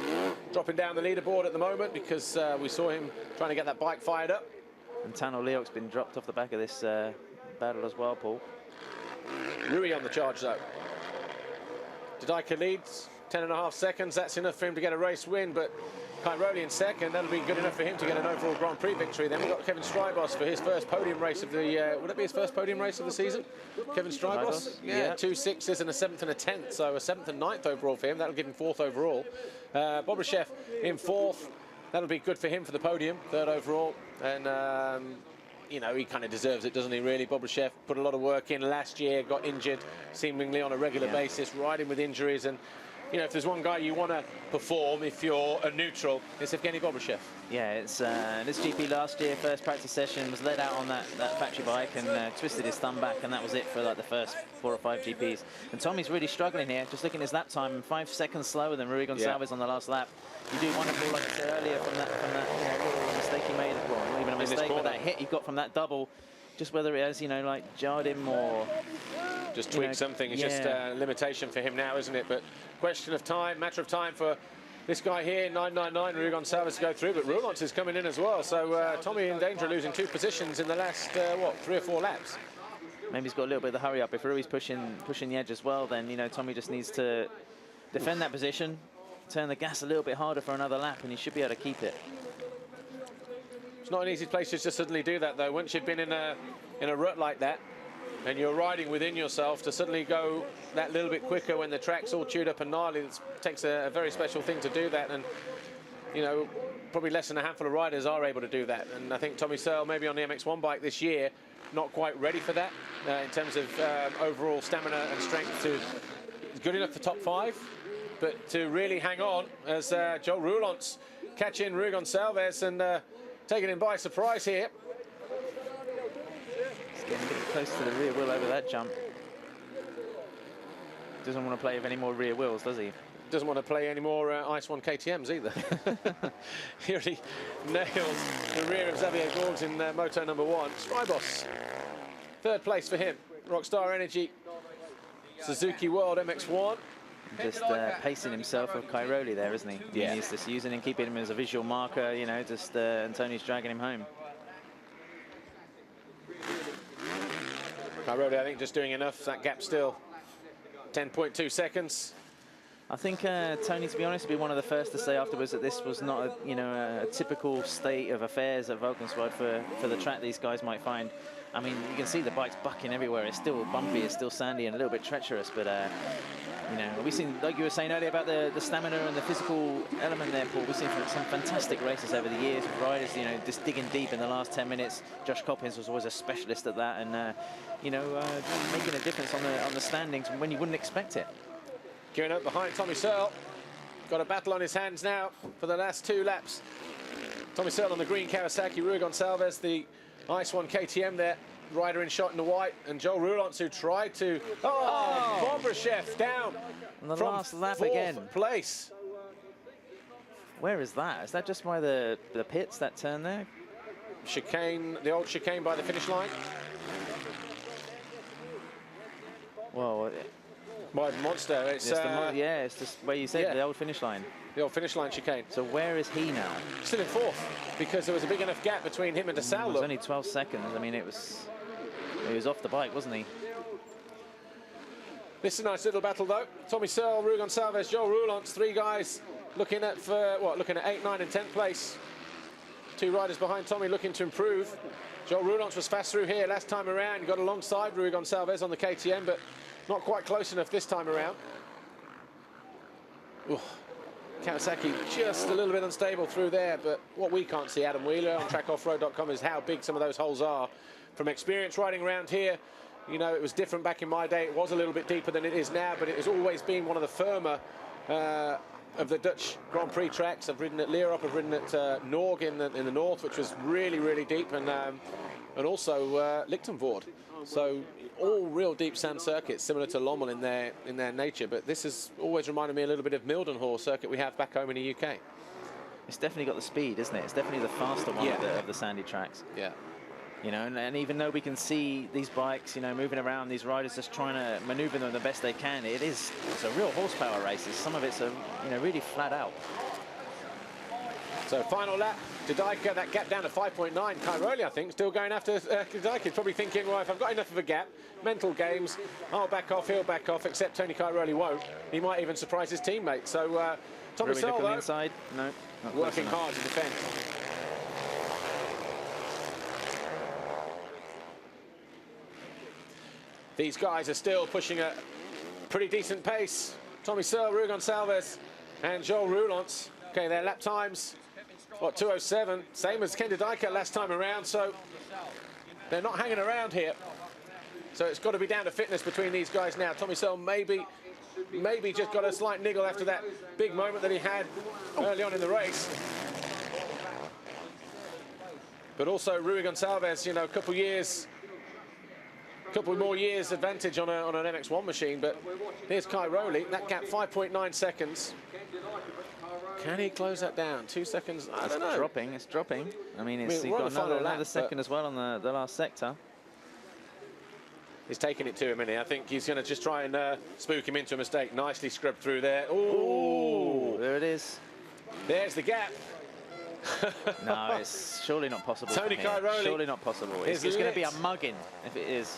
dropping down the leaderboard at the moment because we saw him trying to get that bike fired up. And Tano Leoc's been dropped off the back of this battle as well, Paul. Rui on the charge, though. Dyker leads, 10.5 seconds. That's enough for him to get a race win, but Cairoli in second, that'll be good enough for him to get an overall Grand Prix victory. Then we've got Kevin Strybos for his first podium race of the, would it be his first podium race of the season? Kevin Strybos? Yeah, 2 6s and a 7th and a 10th, so a 7th and 9th overall for him. That'll give him 4th overall. Bobryshev in 4th. That'll be good for him for the podium, 3rd overall. And, you know, he kind of deserves it, doesn't he, really? Bobryshev put a lot of work in last year, got injured seemingly on a regular basis, riding with injuries, and you know, if there's one guy you want to perform if you're a neutral, it's Evgeny Bobryshev. Yeah, it's this GP last year, first practice session, was let out on that factory bike and twisted his thumb back, and that was it for like the first 4 or 5 GPs. And Tommy's really struggling here, just looking at his lap time, 5 seconds slower than Rui Gonçalves on the last lap. You do wonderful, like I said earlier, from that you know, little mistake he made, well, not even a mistake, but that hit he got from that double, just whether it has, you know, like jarred him or just tweaked something. It's just a limitation for him now, isn't it? But question of time, matter of time for this guy here, 999, Rui Gonçalves to go through, but Roulance is coming in as well. So Tommy in danger of losing 2 positions in the last, what, 3 or 4 laps. Maybe he's got a little bit of the hurry up. If Rui's pushing the edge as well, then, you know, Tommy just needs to defend that position, turn the gas a little bit harder for another lap, and he should be able to keep it. It's not an easy place just to suddenly do that, though. Once you've been in a rut like that, and you're riding within yourself, to suddenly go that little bit quicker when the track's all chewed up and gnarly, it takes a very special thing to do that. And, you know, probably less than a handful of riders are able to do that. And I think Tommy Searle, maybe on the MX1 bike this year, not quite ready for that in terms of overall stamina and strength. He's good enough for top 5, but to really hang on as Joe Roulance catching Rui Gonçalves and taking him by surprise here. Getting a bit close to the rear wheel over that jump. Doesn't want to play with any more rear wheels, does he? Doesn't want to play any more Ice 1 KTMs either. He already nails the rear of Xavier Gorgs in moto number 1. Strybos, 3rd place for him. Rockstar Energy, Suzuki World MX1. Just pacing himself with Cairoli there, isn't he? Yeah. He's just using and keeping him as a visual marker, you know, just and Tony's dragging him home. Cairoli, I think, just doing enough. That gap still 10.2 seconds. I think Tony, to be honest, will be one of the first to say afterwards that this was not a typical state of affairs at Valkenswaard for the track these guys might find. I mean, you can see the bike's bucking everywhere. It's still bumpy, it's still sandy and a little bit treacherous, but you know, we've seen, like you were saying earlier about the stamina and the physical element there, Paul. We've seen some fantastic races over the years with riders, you know, just digging deep in the last 10 minutes. Josh Coppins was always a specialist at that, and you know, making a difference on the standings when you wouldn't expect it. Gearing up behind Tommy Searle. Got a battle on his hands now for the last 2 laps. Tommy Searle on the green Kawasaki, Rui Gonçalves, the Ice 1 KTM there. Rider in shot in the white, and Joe Roulance, who tried to... Bobryshev down on the from last lap 4th again. place. Where is that? Is that just by the pits, that turn there? Chicane, the old chicane by the finish line. Well, by Monster, it's yeah, it's just where you said the old finish line. The old finish line chicane. So where is he now? Still in 4th, because there was a big enough gap between him and DeSalle. It was only 12 seconds. I mean, he was off the bike, wasn't he? This is a nice little battle, though. Tommy Searle, Rui Gonçalves, Joe Roulance, 3 guys looking at 8, 9, and 10th place. 2 riders behind Tommy looking to improve. Joe Roulance was fast through here last time around. He got alongside Rui Gonçalves on the KTM, but not quite close enough this time around. Ooh. Kawasaki just a little bit unstable through there, but what we can't see, Adam Wheeler on trackoffroad.com, is how big some of those holes are. From experience riding around here, you know, it was different back in my day. It was a little bit deeper than it is now, but it has always been one of the firmer of the Dutch Grand Prix tracks. I've ridden at Lierop, I've ridden at Norg in the north, which was really, really deep, and also Lichtenvoorde. So all real deep sand circuits, similar to Lommel in their nature. But this has always reminded me a little bit of Mildenhall circuit we have back home in the UK. It's definitely got the speed, isn't it? It's definitely the faster one of the sandy tracks. Yeah. You know, and even though we can see these bikes, you know, moving around, these riders just trying to maneuver them the best they can, it's a real horsepower race. Some of it's really flat out. So final lap, Didika, that gap down to 5.9. Cairoli, I think, still going after Didika. Probably thinking, well, if I've got enough of a gap, mental games, I'll back off, he'll back off, except Tony Cairoli won't. He might even surprise his teammate. So Tommy Searle, though, inside. No, working hard to defend. These guys are still pushing a pretty decent pace. Tommy Searle, Rui Gonçalves, and Joel Roulance. Okay, their lap times, what, 2:07, same as Ken Didika last time around, so they're not hanging around here. So it's got to be down to fitness between these guys now. Tommy Searle maybe maybe just got a slight niggle after that big moment that he had early on in the race. But also Rui Gonçalves, you know, a couple more years advantage on an MX1 machine. But here's Kai Rowley, that gap 5.9 seconds. Can he close that down? 2 seconds? I don't know. It's dropping. I mean, he's got another second as well on the last sector. He's taking it to him, isn't he? I think he's going to just try and spook him into a mistake. Nicely scrubbed through there. Ooh, there it is. There's the gap. No, it's surely not possible. Tony Kai Rowley. Surely not possible. It's going to be a mugging if it is.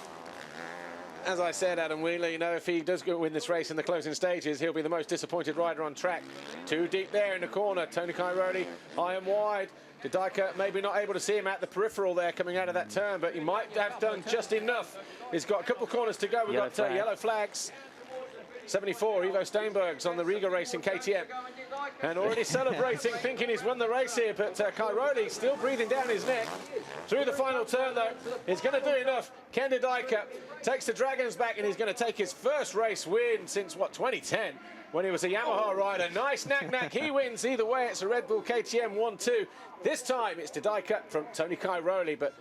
As I said, Adam Wheeler, you know, if he does go win this race in the closing stages, he'll be the most disappointed rider on track. Too deep there in the corner. Tony Kai Rowley, high and wide. Didaika maybe not able to see him at the peripheral there coming out of that turn, but he might have done just enough. He's got a couple of corners to go. We've got yellow flags. 74, Ivo Steinberg's on the Riga Racing KTM. And already celebrating, thinking he's won the race here, but Kai Rowley still breathing down his neck. Through the final turn, though, he's going to do enough. Ken Didaika takes the Dragons back, and he's going to take his first race win since, what, 2010, when he was a Yamaha rider. Nice knack-knack, he wins. Either way, it's a Red Bull KTM 1-2. This time, it's Didaika from Tony Kai Rowley, but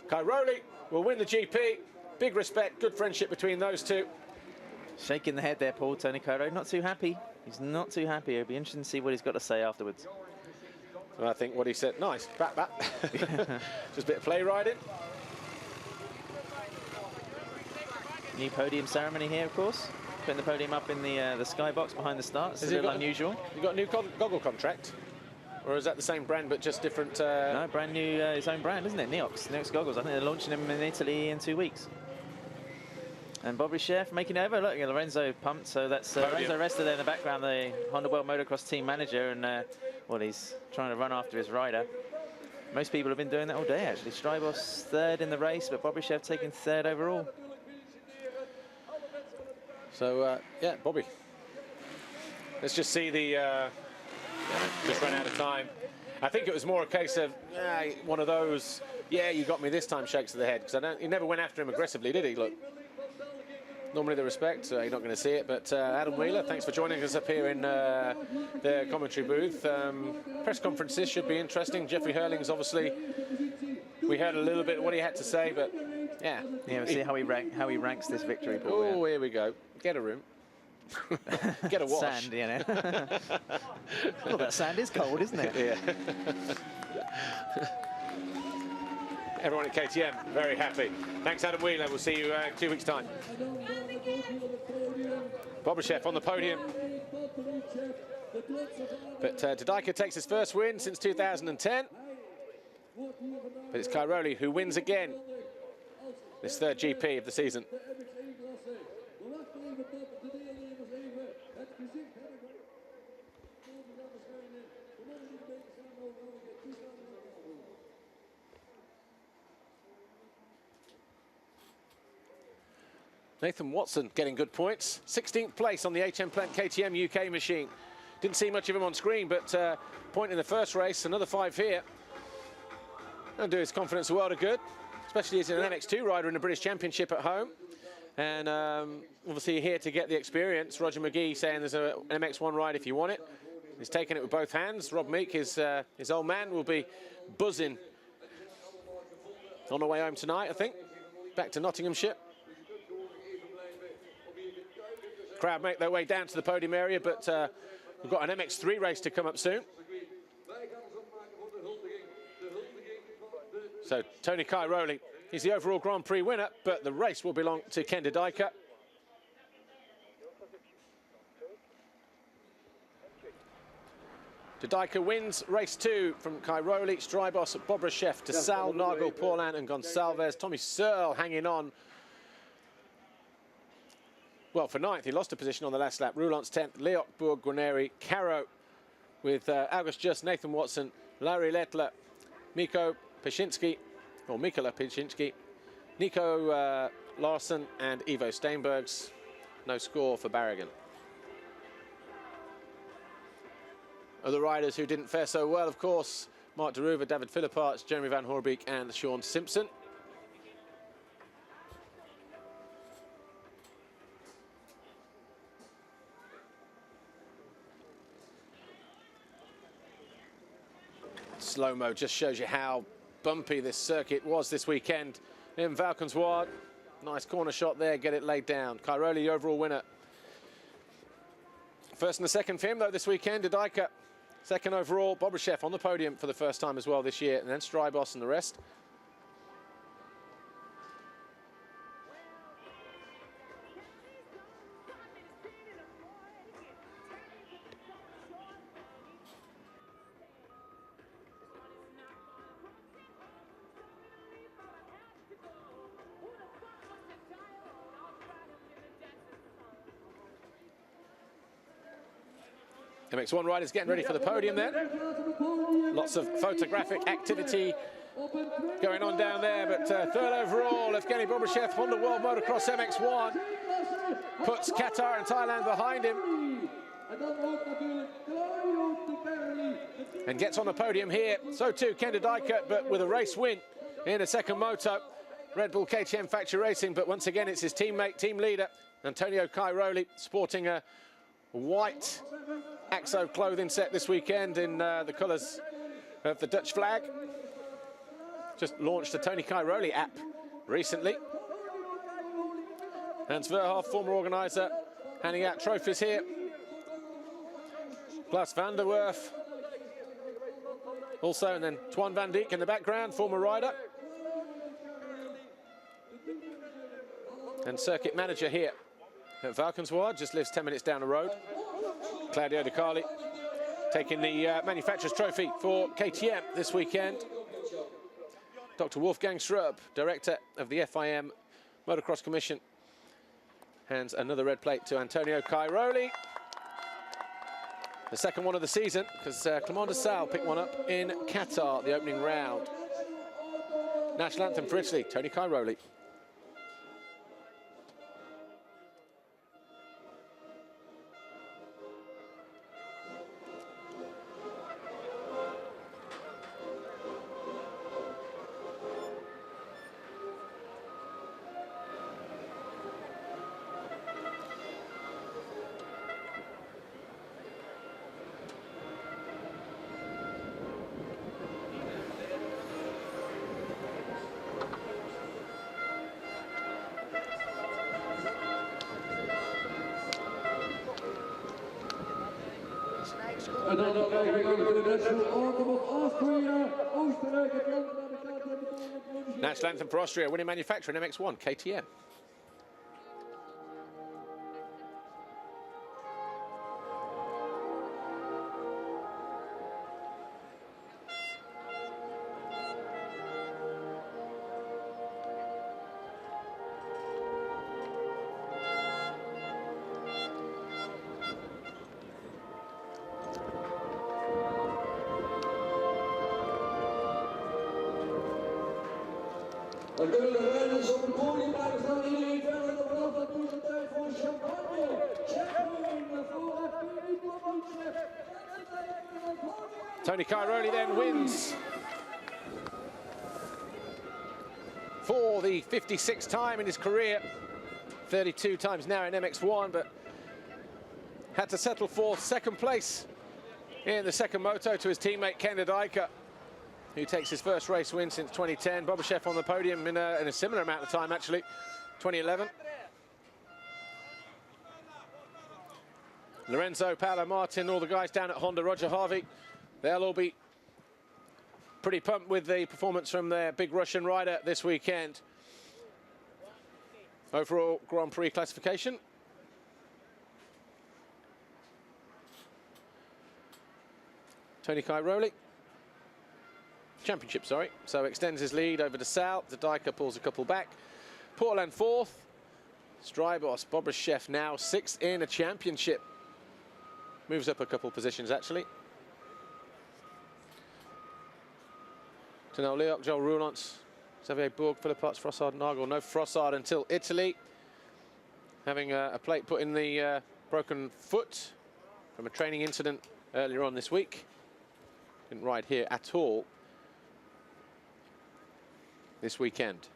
Kai Rowley will win the GP. Big respect, good friendship between those two. Shaking the head there, Paul. Tony Kai Rowley not too happy. He's not too happy. It'll be interesting to see what he's got to say afterwards. Well, I think what he said, nice, back. Just a bit of play riding. New podium ceremony here, of course. Putting the podium up in the skybox behind the start. It's a little unusual. You got a new goggle contract? Or is that the same brand but just different? No, brand new, his own brand, isn't it? Neox goggles. I think they're launching them in Italy in 2 weeks. And Bobby Chef making it over. Look, Lorenzo pumped. So that's Lorenzo Resta there in the background, the Honda World Motocross team manager. And, well, he's trying to run after his rider. Most people have been doing that all day, actually. Strybos third in the race, but Bobby Chef taking third overall. So, yeah, Bobby. Let's just see the... just ran out of time. I think it was more a case of one of those, you got me this time shakes of the head, because he never went after him aggressively, did he? Look, normally the respect, you're not going to see it. But Adam Wheeler, thanks for joining us up here in the commentary booth. Press conferences should be interesting. Jeffrey Hurlings, obviously, we heard a little bit of what he had to say, but yeah, we'll see how he ranks this victory. Oh, here we go. Get a room. Get a wash. Sand, you know. Well, that sand is cold, isn't it? Yeah. Everyone at KTM, very happy. Thanks, Adam Wheeler. We'll see you in 2 weeks' time. Bobryshev on the podium. But Didaika takes his first win since 2010. But it's Kai Rowley who wins again. This third GP of the season. Nathan Watson getting good points. 16th place on the HM Plant KTM UK machine. Didn't see much of him on screen, but point in the first race, another 5 here. That'll do his confidence a world of good, especially as an MX2 rider in the British Championship at home. And obviously here to get the experience. Roger McGee saying there's an MX1 ride if you want it. He's taking it with both hands. Rob Meek, his old man, will be buzzing on the way home tonight, I think. Back to Nottinghamshire. Crowd make their way down to the podium area, but we've got an MX3 race to come up soon. So Tony Kai Rowley, he's the overall Grand Prix winner, but the race will belong to Ken Didaika. Didaika wins race 2 from Kai Rowley, Strybos, Bobryshev, to Sal, Nagel, Paulin and Gonçalves. Tommy Searle hanging on. Well, for 9th, he lost a position on the last lap. Roulant's 10th, Leok, Bourg, Guarneri, Caro, with August Just, Nathan Watson, Larry Lettler, Mikko Paszynski, or Mikola Paszynski, Nico Larson and Ivo Steinbergs. No score for Barragan. Other riders who didn't fare so well, of course, Mark Deruva, David Philipparts, Jeremy Van Horbeek and Sean Simpson. slow-mo just shows you how bumpy this circuit was this weekend in Valkenswaard. Nice corner shot there, get it laid down. Cairoli, the overall winner. First and the second for him, though, this weekend. Didika, second overall. Bobryshev on the podium for the first time as well this year. And then Strybos and the rest. MX1 riders getting ready for the podium then. Lots of photographic activity going on down there, but third overall, Evgeny Bobryshev, Honda World Motocross MX1, puts Qatar and Thailand behind him and gets on the podium here. So too Ken Didika, but with a race win in a second moto. Red Bull KTM Factory Racing, but once again it's his teammate, team leader, Antonio Cairoli, sporting a white AXO clothing set this weekend in the colours of the Dutch flag. Just launched the Tony Cairoli app recently. Hans Verhoef, former organiser, handing out trophies here. Klaas van der Werf also, and then Twan van Dijk in the background, former rider. And circuit manager here at Valkenswaard, just lives 10 minutes down the road. Claudio De Carli taking the manufacturer's trophy for KTM this weekend. Dr. Wolfgang Strub, director of the FIM Motocross Commission, hands another red plate to Antonio Cairoli. The second one of the season, because Clement de Sal picked one up in Qatar, the opening round. National anthem for Italy, Tony Cairoli. En dan krijgen we de National Anthem of Austria, Oostenrijk, het land aan de kant. National anthem for Austria, winning manufacturer in MX1, KTM. Dan kunnen de rijders op het podium blijven staan. Iedereen verder de brand. Dat doet de tijd voor champagne. Champagne voor Evgeny Bobryshev. Tony Cairoli then wins for the 56th time in his career. 32 times now in MX1, but had to settle for second place in the second moto to his teammate Ken Didika, who takes his first race win since 2010. Bobryshev on the podium in a similar amount of time, actually, 2011. Lorenzo, Paolo Martin, all the guys down at Honda, Roger Harvey, they'll all be pretty pumped with the performance from their big Russian rider this weekend. Overall Grand Prix classification. Tony Cairoli. Championship, sorry. So extends his lead over to Sal. Didika pulls a couple back. Portland fourth. Strybos, Bobryshev now sixth in a championship. Moves up a couple positions, actually. Tonel Leoc, Joel Roulants, Xavier Bourg, Philippe Potts, Frossard, Nagel. No Frossard until Italy. Having a plate put in the broken foot from a training incident earlier on this week. Didn't ride here at all this weekend.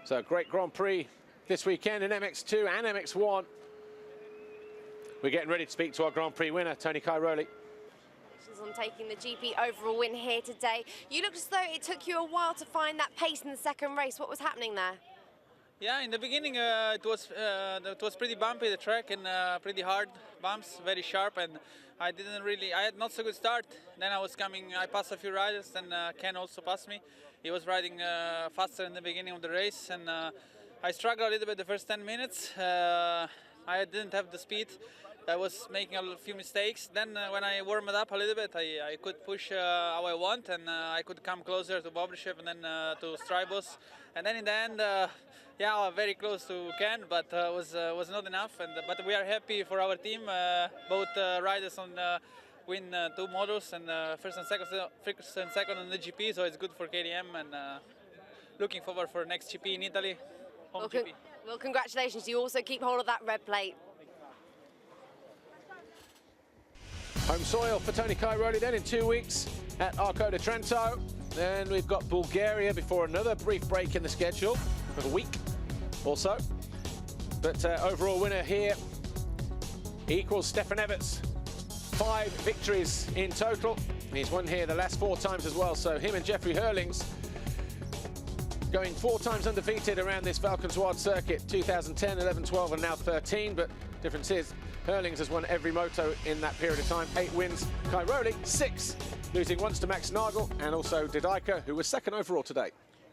So great Grand Prix this weekend in MX2 and MX1. We're getting ready to speak to our Grand Prix winner, Tony Cairoli. On taking the GP overall win here today. You looked as though it took you a while to find that pace in the second race. What was happening there? Yeah, in the beginning it was pretty bumpy, the track, and pretty hard bumps, very sharp, and I had not so good start. Then I passed a few riders, and Ken also passed me. He was riding faster in the beginning of the race, and I struggled a little bit the first 10 minutes. I didn't have the speed. I was making a few mistakes. Then when I warmed up a little bit, I could push how I want, and I could come closer to Bobryshev and then to Strybos. And then in the end, yeah, very close to Ken, but was not enough. But we are happy for our team. Both riders win 2 models, and first and second on the GP, so it's good for KTM, and looking forward for next GP in Italy, home GP. Well, congratulations. You also keep hold of that red plate. Home soil for Tony Cairoli then in 2 weeks at Arco di Trento. Then we've got Bulgaria before another brief break in the schedule of a week also. But overall winner here equals Stefan Everts. 5 victories in total. He's won here the last 4 times as well. So him and Jeffrey Hurlings going 4 times undefeated around this Valkenswaard circuit. 2010, 11, 12 and now 13. But difference is Hurlings has won every moto in that period of time. 8 wins. Cairoli, 6, losing once to Max Nagel and also Didaika, who was 2nd overall today.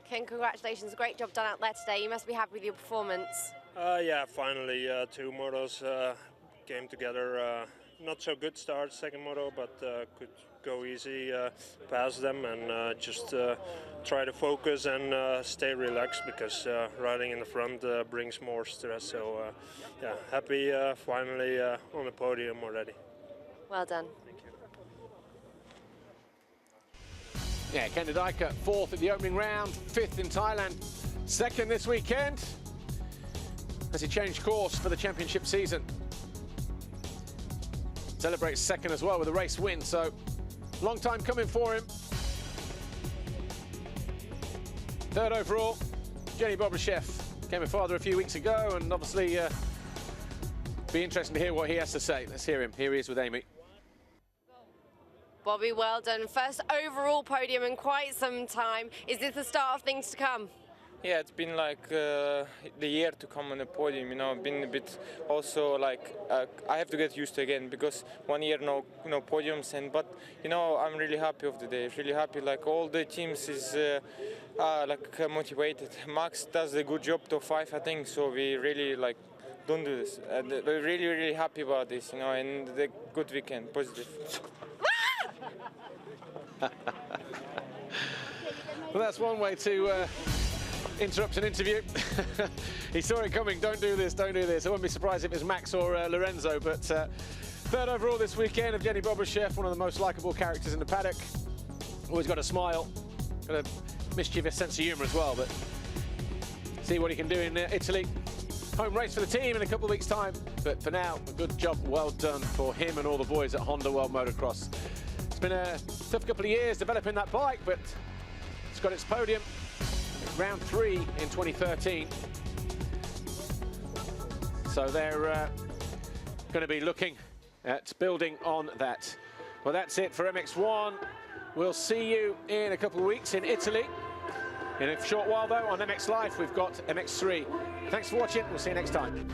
Ken, congratulations. Great job done out there today. You must be happy with your performance. Yeah, finally 2 motos came together. Not so good start, second moto, but could go easy past them and just try to focus and stay relaxed, because riding in the front brings more stress. So yeah, happy finally on the podium already. Well done. Thank you. Yeah, Ken Didaika 4th at the opening round, 5th in Thailand, 2nd this weekend as he changed course for the championship season. Celebrates 2nd as well with a race win, so long time coming for him. 3rd overall, Jenny Bobryshev became a father a few weeks ago, and obviously be interesting to hear what he has to say. Let's hear him. Here he is with Amy. Bobby, well done. First overall podium in quite some time. Is this the start of things to come? Yeah, it's been like the year to come on the podium, you know, been a bit also like I have to get used to again, because 1 year no podiums, but you know, I'm really happy of the day, really happy, like all the teams is like motivated. Max does a good job, top 5 I think, so we really like don't do this. We're really happy about this, you know, and the good weekend, positive. Well, that's one way to interrupt an interview. He saw it coming. Don't do this, don't do this. I wouldn't be surprised if it was Max or Lorenzo, but 3rd overall this weekend of Jenny Bobryshev, one of the most likeable characters in the paddock. Always got a smile, got a mischievous sense of humour as well, but see what he can do in Italy. Home race for the team in a couple of weeks' time, but for now, a good job well done for him and all the boys at Honda World Motocross. It's been a tough couple of years developing that bike, but it's got its podium. Round 3 in 2013. So they're going to be looking at building on that. Well, that's it for MX1. We'll see you in a couple of weeks in Italy. In a short while, though, on MX Live, we've got MX3. Thanks for watching. We'll see you next time.